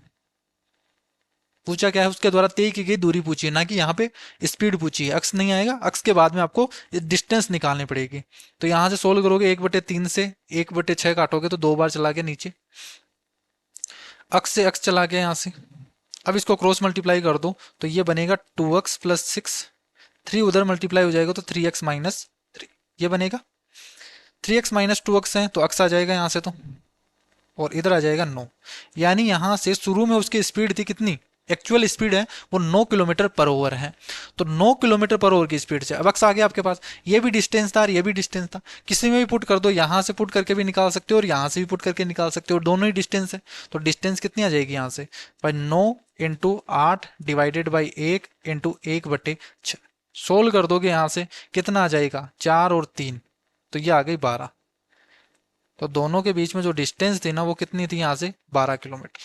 पूछा क्या है? उसके द्वारा तय की गई दूरी पूछी है, ना कि यहाँ पे स्पीड पूछी है। अक्स नहीं आएगा, अक्स के बाद में आपको डिस्टेंस निकालनी पड़ेगी। तो यहाँ से सोल्व करोगे, 1/3 से 1/6 काटोगे तो 2 बार चला गया नीचे, अक्स से अक्स चला गया यहाँ से। अब इसको क्रॉस मल्टीप्लाई कर दो तो ये बनेगा 2x + 6, 3 उधर मल्टीप्लाई हो जाएगा तो 3x - 3 ये बनेगा। 3x - 2x है तो x आ जाएगा यहाँ से तो, और इधर आ जाएगा 9। यानी यहाँ से शुरू में उसकी स्पीड थी कितनी, एक्चुअल स्पीड है वो 9 किलोमीटर पर ओवर है। तो 9 किलोमीटर पर ओवर की स्पीड से अब x आ गया आपके पास। ये भी डिस्टेंस था और ये भी डिस्टेंस था, किसी में भी पुट कर दो, यहाँ से पुट करके भी निकाल सकते हो और यहाँ से भी पुट करके निकाल सकते हो, दोनों ही डिस्टेंस है। तो डिस्टेंस कितनी आ जाएगी यहाँ से, भाई 9 into 8 divided by 1 into 1/6। Solve कर दोगे यहाँ से कितना आ जाएगा, 4 और 3, तो ये आ गई 12। तो दोनों के बीच में जो डिस्टेंस थी ना वो कितनी थी, यहाँ से 12 किलोमीटर।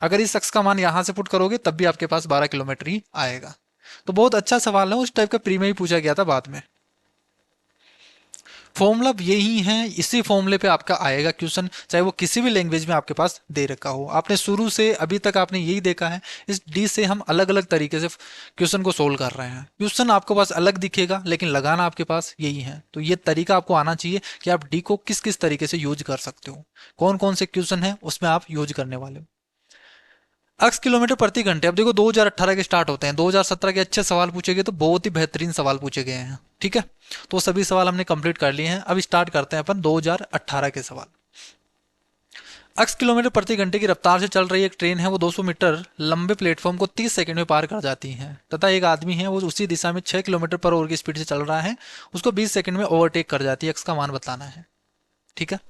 अगर इस शख्स का मान यहां से पुट करोगे तब भी आपके पास 12 किलोमीटर ही आएगा। तो बहुत अच्छा सवाल है, उस टाइप का प्री में ही पूछा गया था बाद में। फॉर्मूला यही है, इसी फॉर्मूले पे आपका आएगा क्वेश्चन, चाहे वो किसी भी लैंग्वेज में आपके पास दे रखा हो। आपने शुरू से अभी तक आपने यही देखा है, इस डी से हम अलग अलग तरीके से क्वेश्चन को सोल्व कर रहे हैं। क्वेश्चन आपके पास अलग दिखेगा लेकिन लगाना आपके पास यही है। तो ये तरीका आपको आना चाहिए कि आप डी को किस किस तरीके से यूज कर सकते हो, कौन कौन से क्वेश्चन है उसमें आप यूज करने वाले हो। x किलोमीटर प्रति घंटे, अब देखो 2018 के स्टार्ट होते हैं, 2017 के अच्छे सवाल पूछे गए तो बहुत ही बेहतरीन सवाल पूछे गए हैं, ठीक है। तो सभी सवाल हमने कंप्लीट कर लिए हैं। अब स्टार्ट करते हैं अपन 2018 के सवाल। x किलोमीटर प्रति घंटे की रफ्तार से चल रही एक ट्रेन है, वो 200 मीटर लंबे प्लेटफॉर्म को 30 सेकंड में पार कर जाती है, तथा एक आदमी है वो उसी दिशा में 6 किलोमीटर पर आवर की स्पीड से चल रहा है, उसको 20 सेकंड में ओवरटेक कर जाती है। x का मान बताना है, ठीक है।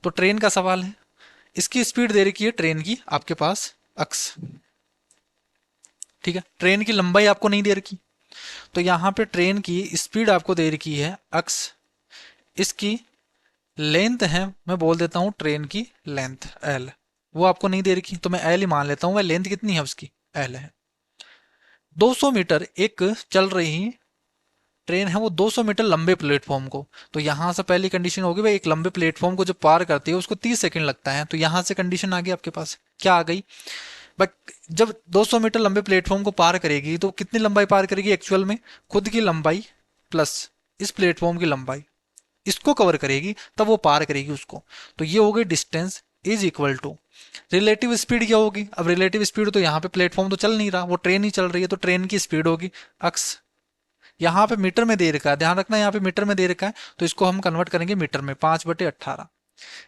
तो ट्रेन का सवाल है, इसकी स्पीड दे रखी है ट्रेन की आपके पास x, ठीक है। ट्रेन की लंबाई आपको नहीं दे रखी, तो यहां पे ट्रेन की स्पीड आपको दे रखी है x, इसकी लेंथ है, मैं बोल देता हूं ट्रेन की लेंथ l, वो आपको नहीं दे रखी तो मैं l ही मान लेता हूं। वह लेंथ कितनी है उसकी, l है। 200 मीटर एक चल रही ट्रेन है वो 200 मीटर लंबे प्लेटफॉर्म को, तो यहां से पहली कंडीशन होगी भाई एक लंबे प्लेटफॉर्म को जब पार करती है उसको 30 सेकंड लगता है, तो यहां से कंडीशन आ गई आपके पास, क्या आ गई, बट जब 200 मीटर लंबे प्लेटफॉर्म को पार करेगी तो कितनी लंबाई पार करेगी एक्चुअल में, खुद की लंबाई प्लस इस प्लेटफॉर्म की लंबाई, इसको कवर करेगी तब वो पार करेगी उसको। तो ये हो गई distance is equal to relative speed. क्या होगी, अब रिलेटिव स्पीड तो यहाँ पे प्लेटफॉर्म तो चल नहीं रहा, वो ट्रेन ही चल रही है, तो ट्रेन की स्पीड होगी x, यहाँ पे मीटर में दे रखा है, ध्यान रखना यहाँ पे मीटर में दे रखा है, तो इसको हम कन्वर्ट करेंगे मीटर में, 5/18।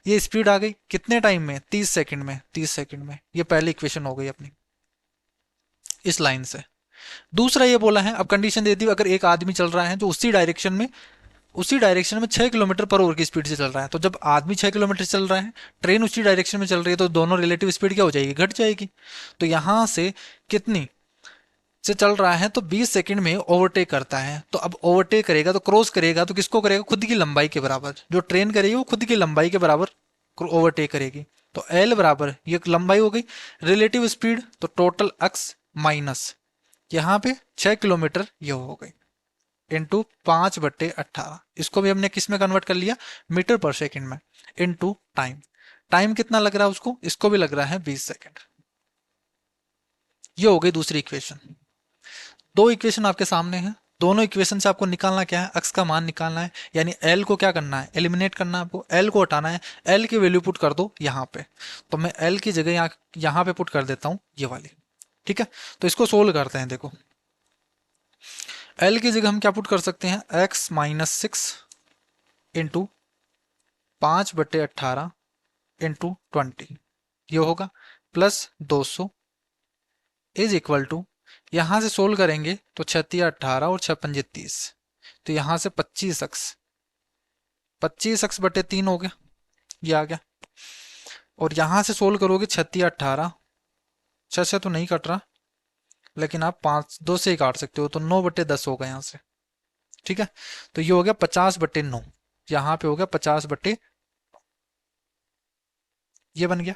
ये स्पीड आ गई कितने टाइम में, 30 सेकंड में, 30 सेकंड में। ये पहली इक्वेशन हो गई अपनी इस लाइन से। दूसरा ये बोला है, अब कंडीशन दे दी अगर एक आदमी चल रहा है जो उसी डायरेक्शन में 6 किलोमीटर पर आवर की स्पीड से चल रहा है, तो जब आदमी 6 किलोमीटर चल रहा है, ट्रेन उसी डायरेक्शन में चल रही है, तो दोनों रिलेटिव स्पीड क्या हो जाएगी, घट जाएगी। तो यहां से कितनी से चल रहा है तो 20 सेकंड में ओवरटेक करता है, तो अब ओवरटेक करेगा तो क्रॉस करेगा तो किसको करेगा, खुद की लंबाई के बराबर, जो ट्रेन करेगी वो खुद की लंबाई के बराबर ओवरटेक करेगी। तो एल बराबर ये लंबाई हो गई, रिलेटिव स्पीड तो टोटल एक्स माइनस यहाँ पे 6 किलोमीटर ये हो गई इंटू 5/18, इसको भी हमने किस में कन्वर्ट कर लिया, मीटर पर सेकंड में, इंटू टाइम। टाइम कितना लग रहा है उसको, इसको भी लग रहा है 20 सेकंड। ये हो गई दूसरी इक्वेशन। दो इक्वेशन आपके सामने है, दोनों इक्वेशन से आपको निकालना क्या है, x का मान निकालना है, यानी l को क्या करना है, एलिमिनेट करना है आपको, l को हटाना है, l की वैल्यू पुट कर दो यहाँ पे, तो मैं l की जगह यहाँ पे पुट कर देता हूँ ये वाली, ठीक है। तो इसको सोल्व करते हैं, देखो l की जगह हम क्या पुट कर सकते हैं, x-6 इंटू 5/18 इंटू 20, ये होगा प्लस 200 इज इक्वल टू, यहां से सोल्व करेंगे तो 36-18 और 6-5-30, तो यहां से 25x/3 हो गया, ये आ गया। और यहां से सोल्व करोगे 36-18, 6 से तो नहीं कट रहा, लेकिन आप 5-2 से ही काट सकते हो, तो 9/10 होगा यहाँ से, ठीक है। तो ये हो गया 50/9, यहाँ पे हो गया 50/, ये बन गया।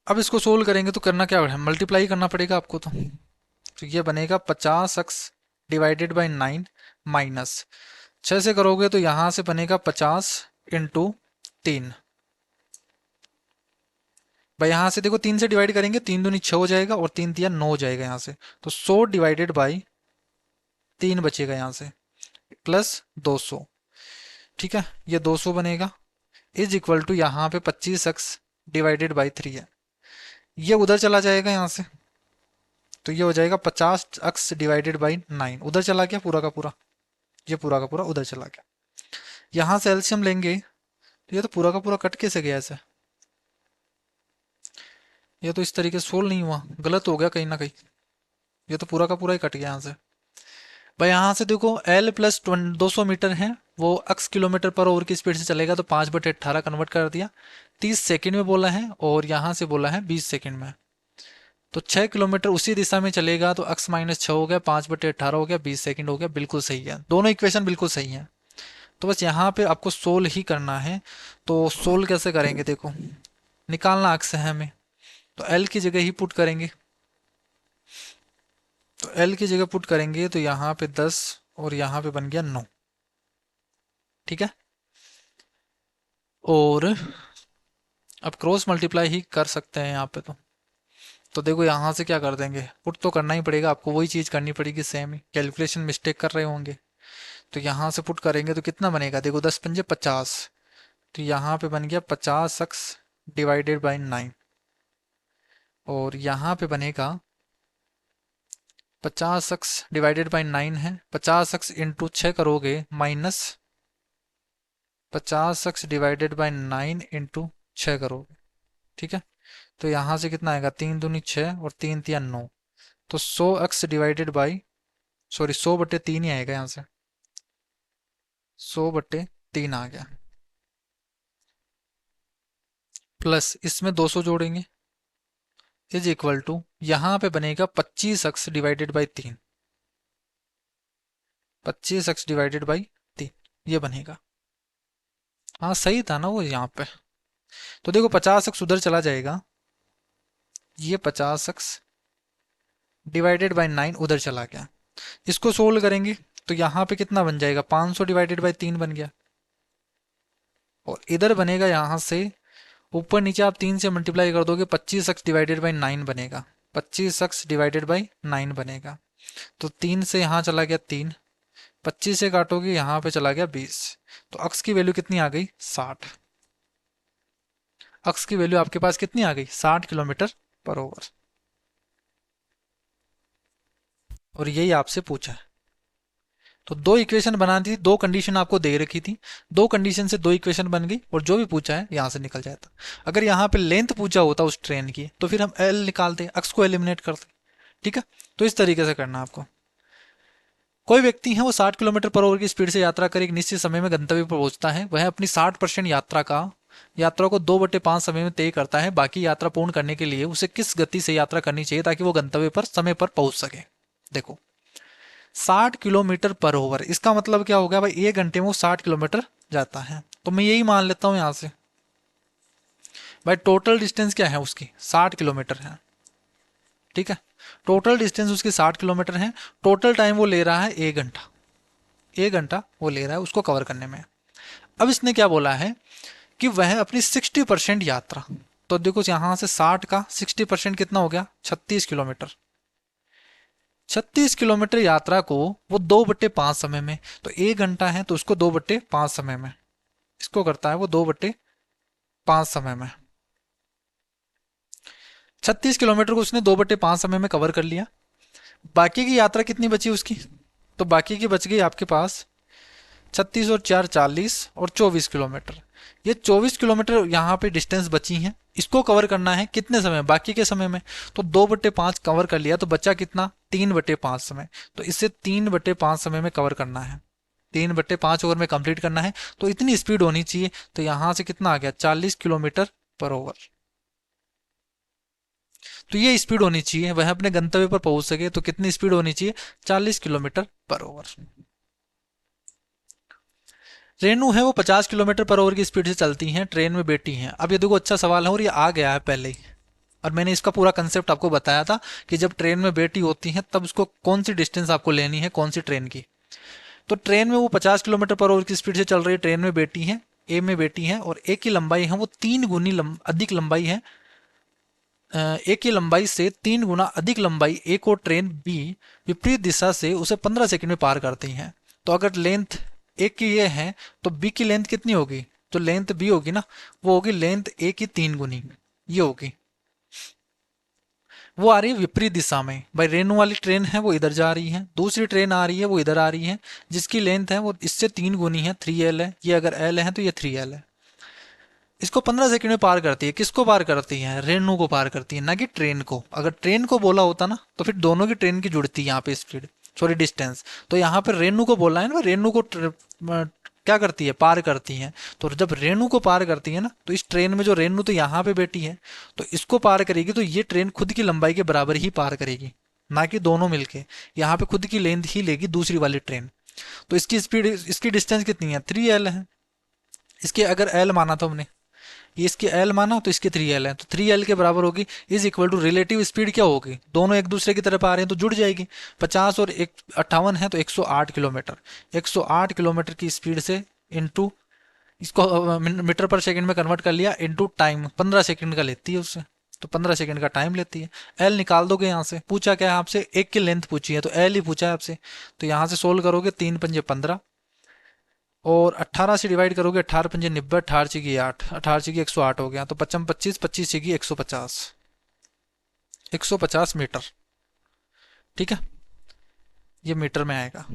अब इसको सोल्व करेंगे तो करना क्या है, मल्टीप्लाई करना पड़ेगा आपको, तो ये बनेगा 50x डिवाइडेड बाई 9 माइनस 6 से करोगे तो यहां से बनेगा 50 इंटू 3, भाई यहां से देखो 3 से डिवाइड करेंगे, 3 दूनी 6 हो जाएगा और 3 तिया 9 हो जाएगा यहाँ से, तो 100 डिवाइडेड बाई 3 बचेगा यहाँ से, प्लस 200, ठीक है, ये 200 बनेगा इज इक्वल टू यहाँ पे 25x डिवाइडेड बाई 3 है, ये उधर चला जाएगा यहाँ से, तो ये हो जाएगा 50x डिवाइडेड बाई 9, उधर चला गया पूरा का पूरा, ये पूरा का पूरा उधर चला गया। यहां से एलसीएम लेंगे तो ये तो पूरा का पूरा कट कैसे गया ऐसे? ये तो इस तरीके से सोल्व नहीं हुआ, गलत हो गया कहीं ना कहीं। ये तो पूरा का पूरा ही कट गया यहाँ से। भाई यहाँ से देखो एल प्लस 200 मीटर है, वो अक्स किलोमीटर पर ओवर की स्पीड से चलेगा तो 5/18 कन्वर्ट कर दिया, 30 सेकेंड में बोला है, और यहाँ से बोला है 20 सेकेंड में। तो 6 किलोमीटर उसी दिशा में चलेगा तो अक्स -6 हो गया, 5/18 हो गया, 20 सेकेंड हो गया। बिल्कुल सही है, दोनों इक्वेशन बिल्कुल सही है। तो बस यहाँ पे आपको सोल्व ही करना है। तो सोल्व कैसे करेंगे देखो, निकालना अक्स है हमें, तो एल की जगह ही पुट करेंगे। तो एल की जगह पुट करेंगे तो यहाँ पे 10 और यहाँ पे बन गया 9। ठीक है, और अब क्रॉस मल्टीप्लाई ही कर सकते हैं यहाँ पे। तो देखो यहाँ से क्या कर देंगे, पुट तो करना ही पड़ेगा आपको, वही चीज़ करनी पड़ेगी सेम ही, कैलकुलेशन मिस्टेक कर रहे होंगे। तो यहाँ से पुट करेंगे तो कितना बनेगा देखो, 10×5 = 50। तो यहाँ पे बन गया 50x डिवाइडेड बाई 9, और यहाँ पे बनेगा 50x डिवाइडेड बाई 9 है, 50x इंटू 6 करोगे minus 50x divided by 9 into 6 करोगे। ठीक है, तो यहाँ से कितना आएगा, 3×2 = 6 और 3×3 = 9। तो 100x डिवाइडेड बाई, सॉरी 100/3 ही आएगा यहाँ से, 100/3 आ गया। प्लस इसमें 200 जोड़ेंगे इज इक्वल टू, यहाँ पे बनेगा 25x divided by 3, 25x divided by 3 ये बनेगा। हाँ सही था ना वो यहाँ पे। तो देखो 50x उधर चला जाएगा, ये 50x डिवाइडेड बाई 9 उधर चला गया। इसको सोल्व करेंगे तो यहाँ पे कितना बन जाएगा, 500 डिवाइडेड बाई 3 बन गया, और इधर बनेगा यहाँ से ऊपर नीचे आप 3 से मल्टीप्लाई कर दोगे, 25x डिवाइडेड बाई 9 बनेगा, 25x डिवाइडेड बाई 9 बनेगा। तो 3 से यहाँ चला गया 3, 25 से काटोगे यहाँ पे चला गया 20। तो अक्स की वैल्यू कितनी आ गई, 60। अक्स की वैल्यू आपके पास कितनी आ गई, 60 किलोमीटर पर ओवर। और यही आपसे पूछा है। तो दो इक्वेशन बना दी, दो कंडीशन आपको दे रखी थी, दो कंडीशन से दो इक्वेशन बन गई, और जो भी पूछा है यहाँ से निकल जाता। अगर यहाँ पे लेंथ पूछा होता उस ट्रेन की तो फिर हम एल निकालते, अक्स को एलिमिनेट करते। ठीक है, तो इस तरीके से करना आपको। कोई व्यक्ति है वो 60 किलोमीटर पर ओवर की स्पीड से यात्रा कर एक निश्चित समय में गंतव्य पर पहुंचता है। वह अपनी 60% यात्रा को 2/5 समय में तय करता है। बाकी यात्रा पूर्ण करने के लिए उसे किस गति से यात्रा करनी चाहिए ताकि वो गंतव्य पर समय पर पहुंच सके। देखो 60 किलोमीटर पर ओवर, इसका मतलब क्या हो गया भाई, 1 घंटे में वो 60 किलोमीटर जाता है। तो मैं यही मान लेता हूं यहां से, भाई टोटल डिस्टेंस क्या है उसकी, 60 किलोमीटर है। ठीक है, टोटल डिस्टेंस उसकी 60 किलोमीटर है, टोटल टाइम वो ले रहा है 1 घंटा, 1 घंटा वो ले रहा है उसको कवर करने में। अब इसने क्या बोला है कि वह अपनी 60% यात्रा, तो देखो यहां से 60 का 60% कितना हो गया, 36 किलोमीटर। 36 किलोमीटर यात्रा को वो 2/5 समय में, तो 1 घंटा है तो उसको 2/5 समय में, इसको करता है वो 2/5 समय में। 36 किलोमीटर को उसने 2/5 समय में कवर कर लिया। बाकी की यात्रा कितनी बची उसकी, तो बाकी की बच गई आपके पास 36 और 4 40 और 24 किलोमीटर। ये 24 किलोमीटर यहाँ पे डिस्टेंस बची है, इसको कवर करना है कितने समय, बाकी के समय में। तो 2/5 कवर कर लिया तो बचा कितना, 3/5 समय। तो इसे 3/5 समय में कवर करना है, 3/5 ओवर में कंप्लीट करना है। तो इतनी स्पीड होनी चाहिए। तो यहाँ से कितना आ गया, 40 किलोमीटर पर ओवर। तो ये स्पीड होनी चाहिए, वह अपने गंतव्य पर पहुंच सके तो कितनी स्पीड होनी चाहिए, 40 किलोमीटर पर ओवर। रेनू है वो 50 किलोमीटर पर ओवर की स्पीड से चलती हैं, ट्रेन में बैठी हैं। अब ये देखो अच्छा सवाल है और ये आ गया है पहले ही, और मैंने इसका पूरा कंसेप्ट आपको बताया था कि जब ट्रेन में बैठी होती हैं तब उसको कौन सी डिस्टेंस आपको लेनी है, कौन सी ट्रेन की। तो ट्रेन में वो 50 किलोमीटर पर ओवर की स्पीड से चल रही है, ट्रेन में बैठी है, ए में बैठी है, और ए की लंबाई है वो 3 गुनी अधिक लंबाई है, ए की लंबाई से 3 गुना अधिक लंबाई ए को ट्रेन बी विपरीत दिशा से उसे 15 सेकंड में पार करती है। तो अगर लेंथ ए की ये है तो बी की लेंथ कितनी होगी, जो लेंथ बी होगी ना वो होगी लेंथ ए की 3 गुनी, ये होगी। वो आ रही है विपरीत दिशा में। भाई रेनू वाली ट्रेन है वो इधर जा रही है, दूसरी ट्रेन आ रही है वो इधर आ रही है, जिसकी लेंथ है वो इससे 3 गुनी है, 3L है। ये अगर L है तो ये 3L है। इसको 15 सेकंड में पार करती है। किसको पार करती है? रेनू को पार करती है, ना कि ट्रेन को। अगर ट्रेन को बोला होता ना तो फिर दोनों की ट्रेन की जुड़ती है यहाँ पे स्पीड, सॉरी डिस्टेंस। तो यहाँ पे रेनू को बोला है ना, रेनू को क्या करती है? पार करती है। तो जब रेनू को पार करती है ना, तो इस ट्रेन में जो रेनू तो यहाँ पे बैठी है, तो इसको पार करेगी तो ये ट्रेन खुद की लंबाई के बराबर ही पार करेगी, ना कि दोनों मिलके। यहाँ पे खुद की लेंथ ही लेगी दूसरी वाली ट्रेन। तो इसकी स्पीड, इसकी डिस्टेंस कितनी है? 3L है। इसके अगर L माना था हमने, ये इसकी L माना तो इसकी 3L है, तो 3L के बराबर होगी। Is equal to relative speed क्या होगी? दोनों एक दूसरे की तरफ आ रहे हैं तो जुड़ जाएगी। 50 और 58 है तो 108 किलोमीटर। 108 किलोमीटर की स्पीड से इंटू, इसको मीटर पर सेकंड में कन्वर्ट कर लिया, इंटू टाइम 15 सेकंड का लेती है उससे, तो 15 सेकंड का टाइम लेती है। एल निकाल दोगे यहाँ से। पूछा क्या है आपसे? एक की लेंथ पूछी है तो एल ही पूछा है आपसे। तो यहाँ से सोल्व करोगे, 3×5 = 15, और 18 से डिवाइड करोगे, 18×5 = 90, 18×6 = 8, 18×6 = 108 हो गया। तो 55×25, 25×6 = 150, 150 मीटर। ठीक है, ये मीटर में आएगा।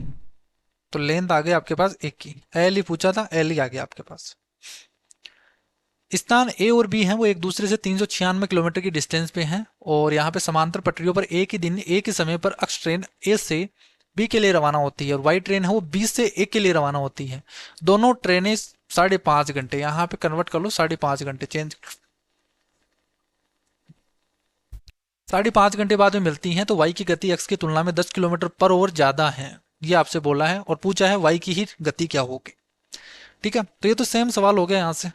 तो लेंथ आ गई आपके पास एक की, एल ही पूछा था, एल ही आ गया आपके पास। स्थान ए और बी हैं वो एक दूसरे से 396 किलोमीटर की डिस्टेंस पे हैं, और यहाँ पे समांतर पटरियों पर एक ही दिन एक ही समय पर अक्ष ट्रेन ए से बी के लिए रवाना होती है, और वाई ट्रेन है वो बी से ए के लिए रवाना होती है। दोनों ट्रेनें 5.5 घंटे, यहाँ पे कन्वर्ट कर लो, 5.5 घंटे चेंज, 5.5 घंटे बाद में मिलती हैं। तो वाई की गति एक्स की तुलना में 10 किलोमीटर/आवर ज्यादा है, ये आपसे बोला है, और पूछा है वाई की ही गति क्या होगी। ठीक है, तो ये तो सेम सवाल हो गया यहाँ से।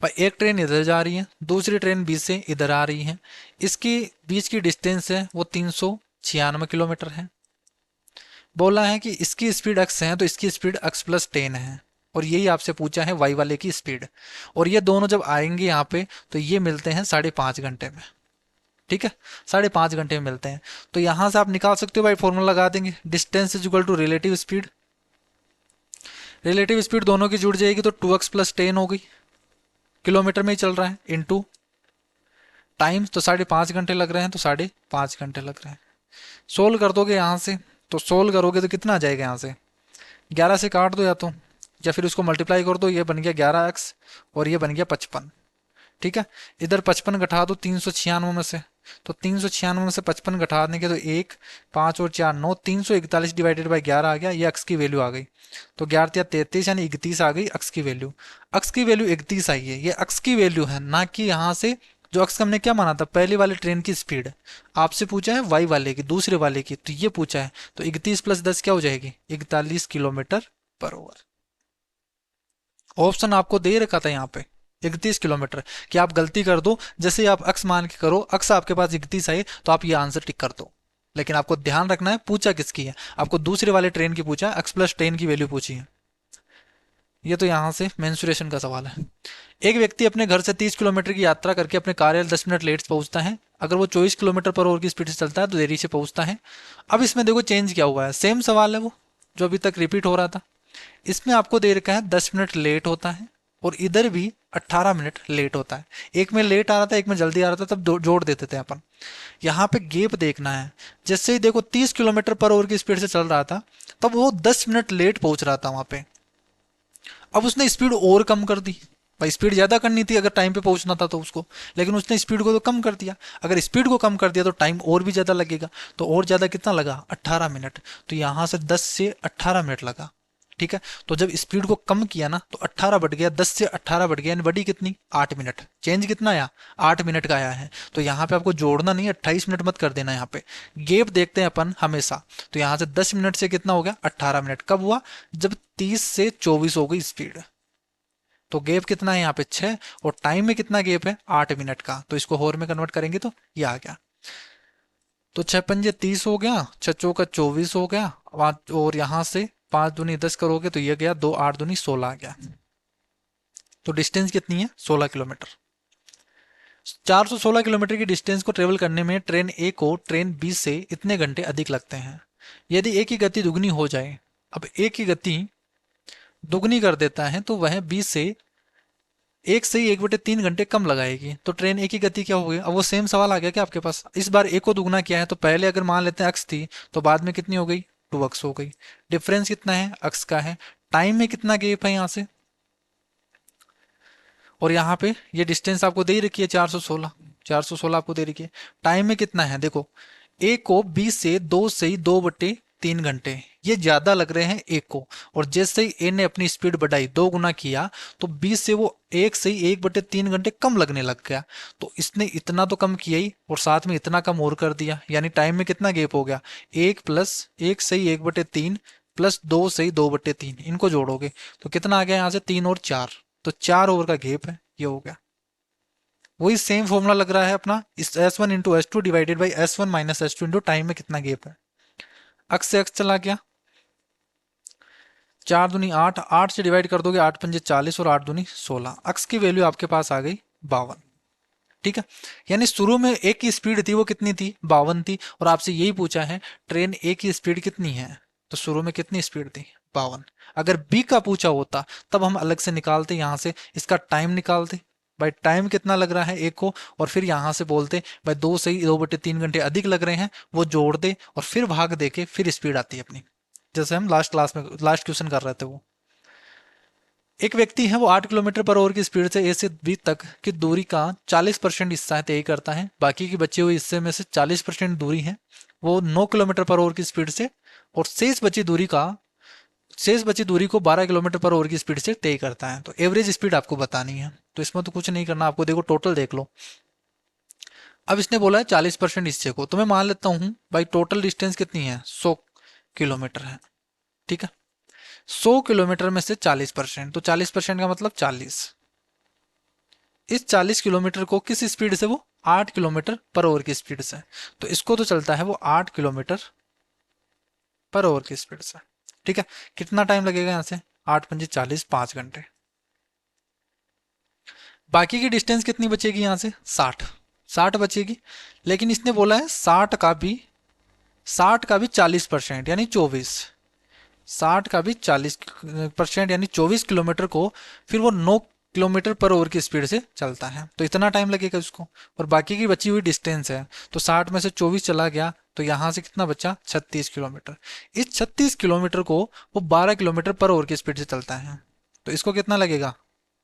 भाई एक ट्रेन इधर जा रही है, दूसरी ट्रेन बी से इधर आ रही है, इसकी बीच की डिस्टेंस है वो 396 किलोमीटर है। बोला है कि इसकी स्पीड एक्स है तो इसकी स्पीड एक्स प्लस 10 है, और यही आपसे पूछा है वाई वाले की स्पीड। और ये दोनों जब आएंगे यहाँ पे तो ये मिलते हैं 5.5 घंटे में। ठीक है, 5.5 घंटे में मिलते हैं। तो यहां से आप निकाल सकते हो भाई, फॉर्मूला लगा देंगे, distance is equal to relative speed. Relative speed दोनों की जुड़ जाएगी तो 2x + 10 हो गई, किलोमीटर में ही चल रहा है, इनटू टाइम, तो 5.5 घंटे लग रहे हैं, तो 5.5 घंटे लग रहे हैं। सोल्व कर दोगे यहाँ से, तो सोल्व करोगे तो कितना आ जाएगा? यहाँ से 11 से काट दो या फिर उसको मल्टीप्लाई कर दो, ये बन गया 11x और ये बन गया 55। ठीक है, इधर 55 घटा दो 396 में से, तो 396 में से 55 घटा देंगे तो 1, 5 और 4 9, 341 डिवाइडेड बाई 11 आ गया, ये अक्स की वैल्यू आ गई। तो 11×3 = 33 यानी 31 आ गई अक्स की वैल्यू। अक्स की वैल्यू 31 आई है, ये अक्स की वैल्यू है, ना कि यहाँ से जो अक्स हमने क्या माना था, पहली वाली ट्रेन की स्पीड। आपसे पूछा है वाई वाले की, दूसरे वाले की, तो ये पूछा है, तो 31 + 10 क्या हो जाएगी? 41 किलोमीटर/आवर। ऑप्शन आपको दे रखा था यहाँ पे 31 किलोमीटर, कि आप गलती कर दो, जैसे आप अक्स मान के करो, अक्स आपके पास 31 आई तो आप ये आंसर टिक कर दो। लेकिन आपको ध्यान रखना है पूछा किसकी है, आपको दूसरे वाले ट्रेन की पूछा है, x + 10 की वैल्यू पूछी है। ये तो यहाँ से मेंसुरेशन का सवाल है। एक व्यक्ति अपने घर से 30 किलोमीटर की यात्रा करके अपने कार्यालय 10 मिनट लेट पहुंचता है। अगर वो 24 किलोमीटर/आवर की स्पीड से चलता है तो देरी से पहुंचता है। अब इसमें देखो चेंज क्या हुआ है, सेम सवाल है वो जो अभी तक रिपीट हो रहा था। इसमें आपको दे रखा है 10 मिनट लेट होता है, और इधर भी 18 मिनट लेट होता है। एक में लेट आ रहा था, एक में जल्दी आ रहा था, तब जोड़ देते थे अपन। यहाँ पे गेप देखना है। जैसे ही देखो 30 किलोमीटर/आवर की स्पीड से चल रहा था, तब वो 10 मिनट लेट पहुंच रहा था वहां पे। अब उसने स्पीड और कम कर दी। भाई स्पीड ज्यादा करनी थी अगर टाइम पे पहुंचना था तो उसको, लेकिन उसने स्पीड को तो कम कर दिया। अगर स्पीड को कम कर दिया तो टाइम और भी ज्यादा लगेगा, तो और ज्यादा कितना लगा? 18 मिनट। तो यहां से 10 से 18 मिनट लगा। ठीक है, तो जब स्पीड को कम किया ना तो 18 बढ़ गया, 10 से 18 बढ़ गया, यानी बढ़ी कितनी? 8 मिनट। चेंज कितना आया? 8 मिनट का आया है। तो यहाँ पे आपको जोड़ना नहीं है, 28 मिनट मत कर देना। यहाँ पे गेप देखते हैं अपन हमेशा। तो यहाँ से 10 मिनट से कितना हो गया? 18 मिनट। कब हुआ? जब 30 से 24 हो गई स्पीड। तो गैप कितना है यहाँ पे? 6। और टाइम में कितना गैप है? 8 मिनट का। तो इसको होर में कन्वर्ट करेंगे तो ये आ गया। तो 6×5 = 30 हो गया, 6×4 = 24 हो गया, और यहां से 5 दूनी 10 करोगे तो ये गया 2, 8 दूनी 16 आ गया। तो डिस्टेंस कितनी है? 16 किलोमीटर। 416 किलोमीटर की डिस्टेंस को ट्रेवल करने में ट्रेन ए को ट्रेन बी से इतने घंटे अधिक लगते हैं। यदि ए की गति दुगनी हो जाए, अब ए की गति दुगनी कर देता है तो वह बी से 1 से 1/3 घंटे कम लगाएगी, तो ट्रेन एक ही गति क्या होगी। अब वो सेम सवाल आ गया क्या आपके पास। इस बार एक को दुगना किया है, तो पहले अगर मान लेते हैं अक्स थी, तो बाद में कितनी हो गई, 2x हो गई। डिफरेंस कितना है, अक्स का है। टाइम में कितना गेप है यहाँ से, और यहाँ पे ये डिस्टेंस आपको दे ही रखी है 416, 416 आपको दे रखी है। टाइम में कितना है देखो, ए को बी से 2 से 2/3 घंटे ये ज्यादा लग रहे हैं ए को, और जैसे ही ए ने अपनी स्पीड बढ़ाई 2 गुना किया, तो बी से वो 1 से 1/3 घंटे कम लगने लग गया। तो इसने इतना तो कम किया ही, और साथ में इतना कम और कर दिया, यानी टाइम में कितना गेप हो गया, 1 + 1 से 1/3 प्लस 2 से 2/3, इनको जोड़ोगे तो कितना आ गया यहाँ से, 3 और 4, तो 4 ओवर का गेप है, ये हो गया। वही सेम फॉर्मूला लग रहा है अपना, इस S1 × S2 divided by S1 - S2 into time में कितना गेप है। अक्स से अक्स चला गया, 4 दूनी 8, 8 से डिवाइड कर दोगे 8 × 5 = 40 और 8 दूनी 16। अक्स की वैल्यू आपके पास आ गई 52। ठीक है, यानी शुरू में एक की स्पीड थी, वो कितनी थी, 52 थी, और आपसे यही पूछा है ट्रेन ए की स्पीड कितनी है, तो शुरू में कितनी स्पीड थी, 52। अगर बी का पूछा होता तब हम अलग से निकालते, यहां से इसका टाइम निकालते, भाई टाइम कितना लग रहा है एक को, और फिर यहां से बोलते भाई 2 से 2/3 घंटे अधिक लग रहे हैं, वो जोड़ दे और फिर भाग दे के फिर स्पीड आती है अपनी, जैसे हम लास्ट क्लास में लास्ट क्वेश्चन कर रहे थे वो। एक व्यक्ति है, वो 8 किलोमीटर पर आवर की स्पीड से ए से बी तक की दूरी का 40% हिस्सा तय करता है, बाकी की बचे हुए हिस्से में से 40% दूरी है वो 9 किलोमीटर पर आवर की स्पीड से, और शेष बची दूरी को 12 किलोमीटर पर आवर की स्पीड से तय करता है। तो एवरेज स्पीड आपको बतानी है, तो इसमें तो कुछ नहीं करना आपको, देखो टोटल देख लो। अब इसने बोला है 40% हिस्से को, तो मैं मान लेता हूँ भाई टोटल डिस्टेंस कितनी है, 100 किलोमीटर है। ठीक है, 100 किलोमीटर में से 40%, तो 40% का मतलब 40। इस 40 किलोमीटर को किस स्पीड से, वो 8 किलोमीटर पर आवर की स्पीड से, तो इसको तो चलता है वो 8 किलोमीटर पर आवर की स्पीड से। ठीक है, कितना टाइम लगेगा यहाँ से, 8 × 5 = 40, 5 घंटे। बाकी की डिस्टेंस कितनी बचेगी यहाँ से, 60, 60 बचेगी। लेकिन इसने बोला है 60 का भी 40% यानी 24, 60 का भी 40% यानी 24 किलोमीटर को फिर वो 9 किलोमीटर पर आवर की स्पीड से चलता है, तो इतना टाइम लगेगा उसको। और बाकी की बची हुई डिस्टेंस है, तो 60 में से 24 चला गया, तो यहाँ से कितना बचा, 36 किलोमीटर। इस 36 किलोमीटर को वो 12 किलोमीटर पर आवर की स्पीड से चलता है, तो इसको कितना लगेगा,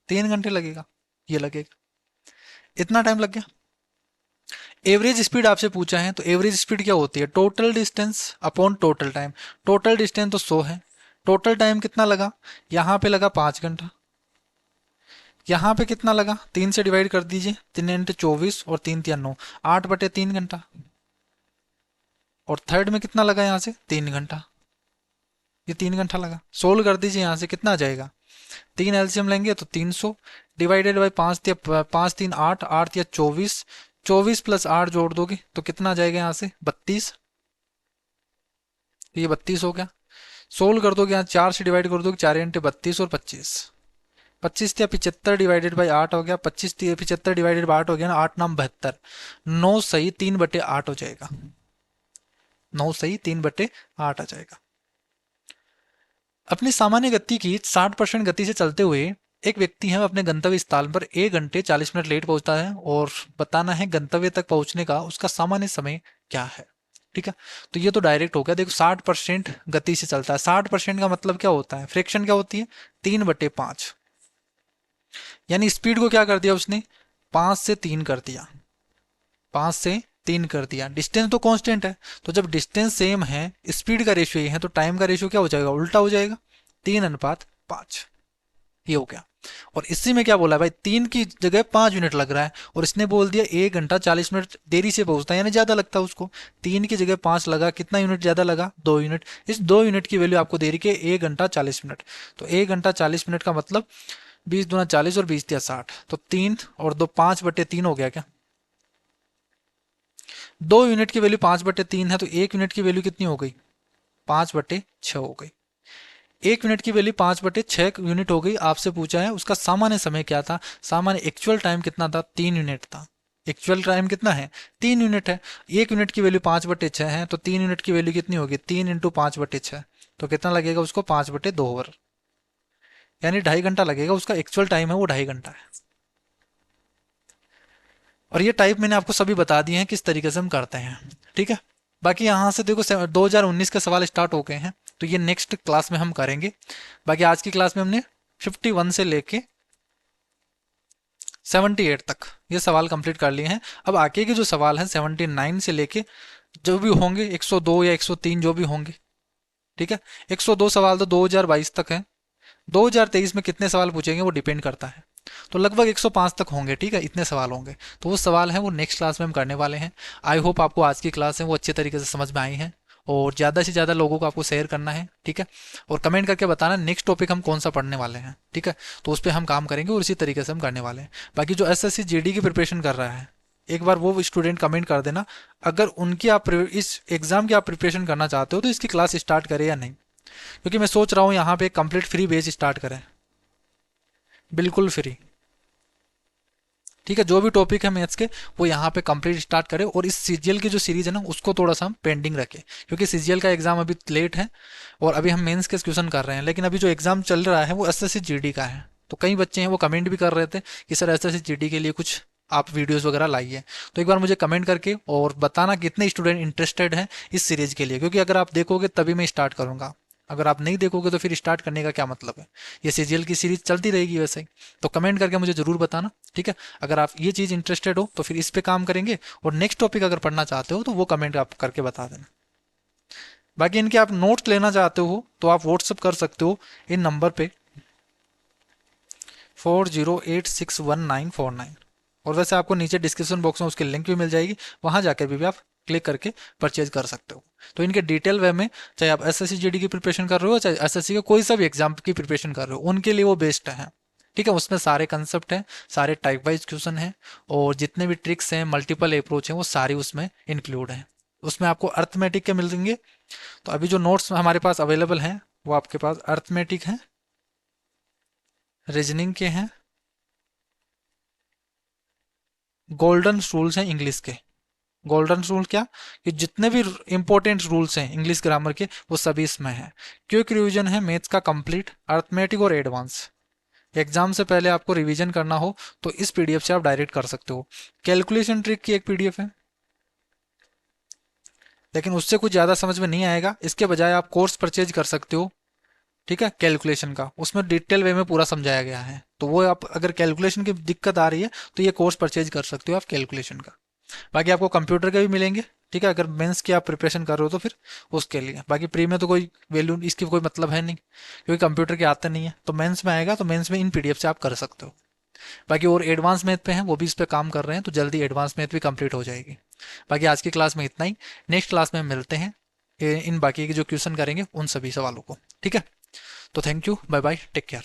3 घंटे लगेगा, ये लगेगा, इतना टाइम लग गया। एवरेज स्पीड आपसे पूछा है, तो एवरेज स्पीड क्या होती है, total distance upon total time. Total distance तो 100 है, टोटल टाइम कितना लगा, यहाँ पे लगा 5 घंटा, यहाँ पे कितना लगा, 3 से डिवाइड कर दीजिए, 3 × 24 और 3 × 3 = 9, 8/3 घंटा। और थर्ड में कितना लगा यहाँ से, 3 घंटा, ये 3 घंटा लगा। सोल्व कर दीजिए, यहाँ से कितना आ जाएगा, 3 एलसीएम लेंगे तो 300 डिवाइडेड बाई 5 × 3 = 8, 8 × 24, 24 + 8 जोड़ दोगे तो कितना आ जाएगा यहाँ से, 32, तो ये 32 हो गया। सोल्व कर दोगे, यहाँ 4 से डिवाइड कर दोगे, 4 × 32 और 25, 25 × 75 डिवाइडेड बाई 8 हो गया, 25 × 75 डिवाइडेड बाई 8 हो गया ना, 8 × 9 = 72, 9 सही 3/8 हो जाएगा, 9 सही 3/8 आ जाएगा। अपनी सामान्य गति की 60% गति से चलते हुए एक व्यक्ति है, अपने गंतव्य स्थान पर 1 घंटे 40 मिनट लेट पहुंचता है, और बताना है गंतव्य तक पहुंचने का उसका सामान्य समय क्या है। ठीक है, तो ये तो डायरेक्ट हो गया, देखो 60% गति से चलता है, 60% का मतलब क्या होता है, फ्रैक्शन क्या होती है, 3/5, यानी स्पीड को क्या कर दिया उसने, 5 से 3 कर दिया, 5 से 3 कर दिया। डिस्टेंस तो कांस्टेंट है, तो जब डिस्टेंस सेम है, स्पीड का रेशियो ये है, तो टाइम का रेशियो क्या हो जाएगा, उल्टा हो जाएगा, 3:5, ये हो गया। और इसी में क्या बोला है भाई, 3 की जगह 5 मिनट लग रहा है, और इसने बोल दिया 1 घंटा 40 मिनट देरी से पहुंचता है, यानी ज्यादा लगता है उसको। 3 की जगह 5 लगा, कितना यूनिट ज्यादा लगा, 2 यूनिट। इस 2 यूनिट की वैल्यू आपको दे रही है 1 घंटा 40 मिनट, तो 1 घंटा 40 मिनट का मतलब 20 × 2 = 40 और 20 × 60, तो 3 और 2 5/3 हो गया क्या। 2 यूनिट की वैल्यू 5/3 है, तो 1 यूनिट की वैल्यू कितनी हो गई, 5/6 हो गई। 1 यूनिट की वैल्यू 5/6 यूनिट हो गई। आपसे पूछा है उसका सामान्य समय क्या था, सामान्य एक्चुअल टाइम कितना था, 3 यूनिट था। एक्चुअल टाइम कितना है, 3 यूनिट है। 1 यूनिट की वैल्यू 5/6 है, तो 3 यूनिट की वैल्यू कितनी होगी, 3 × 5/6, तो कितना लगेगा उसको, 5/2 ओवर, यानी 2.5 घंटा लगेगा। उसका एक्चुअल टाइम है वो 2.5 घंटा है। और ये टाइप मैंने आपको सभी बता दिए हैं किस तरीके से हम करते हैं, ठीक है। बाकी यहाँ से देखो 2019 के सवाल स्टार्ट हो गए हैं, तो ये नेक्स्ट क्लास में हम करेंगे। बाकी आज की क्लास में हमने 51 से लेके 78 तक ये सवाल कंप्लीट कर लिए हैं। अब आगे के जो सवाल हैं 79 से लेके जो भी होंगे 102 या 103 जो भी होंगे, ठीक है। 102 सवाल तो 2022 तक है, 2023 में कितने सवाल पूछेंगे वो डिपेंड करता है। तो लगभग 105 तक होंगे, ठीक है, इतने सवाल होंगे। तो वो सवाल हैं वो नेक्स्ट क्लास में हम करने वाले हैं। आई होप आपको आज की क्लास है वो अच्छे तरीके से समझ में आई है, और ज़्यादा से ज़्यादा लोगों को आपको शेयर करना है, ठीक है। और कमेंट करके बताना नेक्स्ट टॉपिक हम कौन सा पढ़ने वाले हैं, ठीक है। तो उस पर हम काम करेंगे और इसी तरीके से हम करने वाले हैं। बाकी जो एसएससी जीडी की प्रिपरेशन कर रहा है, एक बार वो स्टूडेंट कमेंट कर देना, अगर उनकी आप इस एग्ज़ाम की आप प्रिपरेशन करना चाहते हो तो इसकी क्लास स्टार्ट करें या नहीं, क्योंकि मैं सोच रहा हूँ यहाँ पे कंप्लीट फ्री बेस स्टार्ट करें, बिल्कुल फ्री, ठीक है। जो भी टॉपिक है मैथ्स के वो यहाँ पे कंप्लीट स्टार्ट करें, और इस सीजीएल की जो सीरीज है ना उसको थोड़ा सा हम पेंडिंग रखें, क्योंकि सीजीएल का एग्जाम अभी लेट है और अभी हम मेंस के क्वेश्चन कर रहे हैं। लेकिन अभी जो एग्जाम चल रहा है वो एसएससी जीडी का है। तो कई बच्चे हैं वो कमेंट भी कर रहे थे कि सर एसएससी जीडी के लिए कुछ आप वीडियोस वगैरह लाइए। तो एक बार मुझे कमेंट करके और बताना कितने स्टूडेंट इंटरेस्टेड हैं इस सीरीज के लिए, क्योंकि अगर आप देखोगे तभी मैं स्टार्ट करूंगा, अगर आप नहीं देखोगे तो फिर स्टार्ट करने का क्या मतलब है। ये सीजीएल की सीरीज चलती रहेगी वैसे ही। तो कमेंट करके मुझे जरूर बताना, ठीक है। अगर आप ये चीज़ इंटरेस्टेड हो तो फिर इस पे काम करेंगे, और नेक्स्ट टॉपिक अगर पढ़ना चाहते हो तो वो कमेंट आप करके बता देना। बाकी इनके आप नोट्स लेना चाहते हो तो आप व्हाट्सअप कर सकते हो इन नंबर पे 40861949। और वैसे आपको नीचे डिस्क्रिप्शन बॉक्स में उसकी लिंक भी मिल जाएगी, वहां जाकर भी आप क्लिक करके परचेज कर सकते हो। तो इनके डिटेल वे में, चाहे आप एसएससी जीडी की प्रिपरेशन कर रहे हो चाहे एसएससी का कोई सा भी एग्जाम की प्रिपरेशन कर रहे हो, उनके लिए वो बेस्ट है, ठीक है। उसमें सारे कंसेप्ट हैं, सारे टाइप वाइज क्वेश्चन हैं, और जितने भी ट्रिक्स हैं, मल्टीपल अप्रोच हैं, वो सारी उसमें इंक्लूड हैं। उसमें आपको अर्थमेटिक के मिलेंगे। तो अभी जो नोट्स हमारे पास अवेलेबल हैं वो आपके पास अर्थमेटिक हैं, रीजनिंग के हैं, गोल्डन रूल्स हैं इंग्लिश के। गोल्डन रूल क्या, कि जितने भी इंपॉर्टेंट रूल्स हैं इंग्लिश ग्रामर के वो सभी इसमें हैं। क्विक रिवीजन है मैथ्स का कंप्लीट, अर्थमेटिक और एडवांस। एग्जाम से पहले आपको रिवीजन करना हो तो इस पीडीएफ से आप डायरेक्ट कर सकते हो। कैलकुलेशन ट्रिक की एक पीडीएफ है, लेकिन उससे कुछ ज़्यादा समझ में नहीं आएगा, इसके बजाय आप कोर्स परचेज कर सकते हो, ठीक है। कैलकुलेशन का उसमें डिटेल वे में पूरा समझाया गया है, तो वो आप अगर कैलकुलेशन की दिक्कत आ रही है तो ये कोर्स परचेज कर सकते हो आप कैलकुलेशन का। बाकी आपको कंप्यूटर के भी मिलेंगे, ठीक है, अगर मेंस की आप प्रिपरेशन कर रहे हो तो फिर उसके लिए। बाकी प्री में तो कोई वैल्यू इसकी कोई मतलब है नहीं, क्योंकि कंप्यूटर के आते नहीं है। तो मेंस में आएगा तो मेंस में इन पीडीएफ से आप कर सकते हो। बाकी और एडवांस मैथ पे हैं वो भी इस पे काम कर रहे हैं, तो जल्दी एडवांस मैथ भी कंप्लीट हो जाएगी। बाकी आज की क्लास में इतना ही, नेक्स्ट क्लास में मिलते हैं इन बाकी के जो क्वेश्चन करेंगे उन सभी सवालों को, ठीक है। तो thank you, bye bye, take care.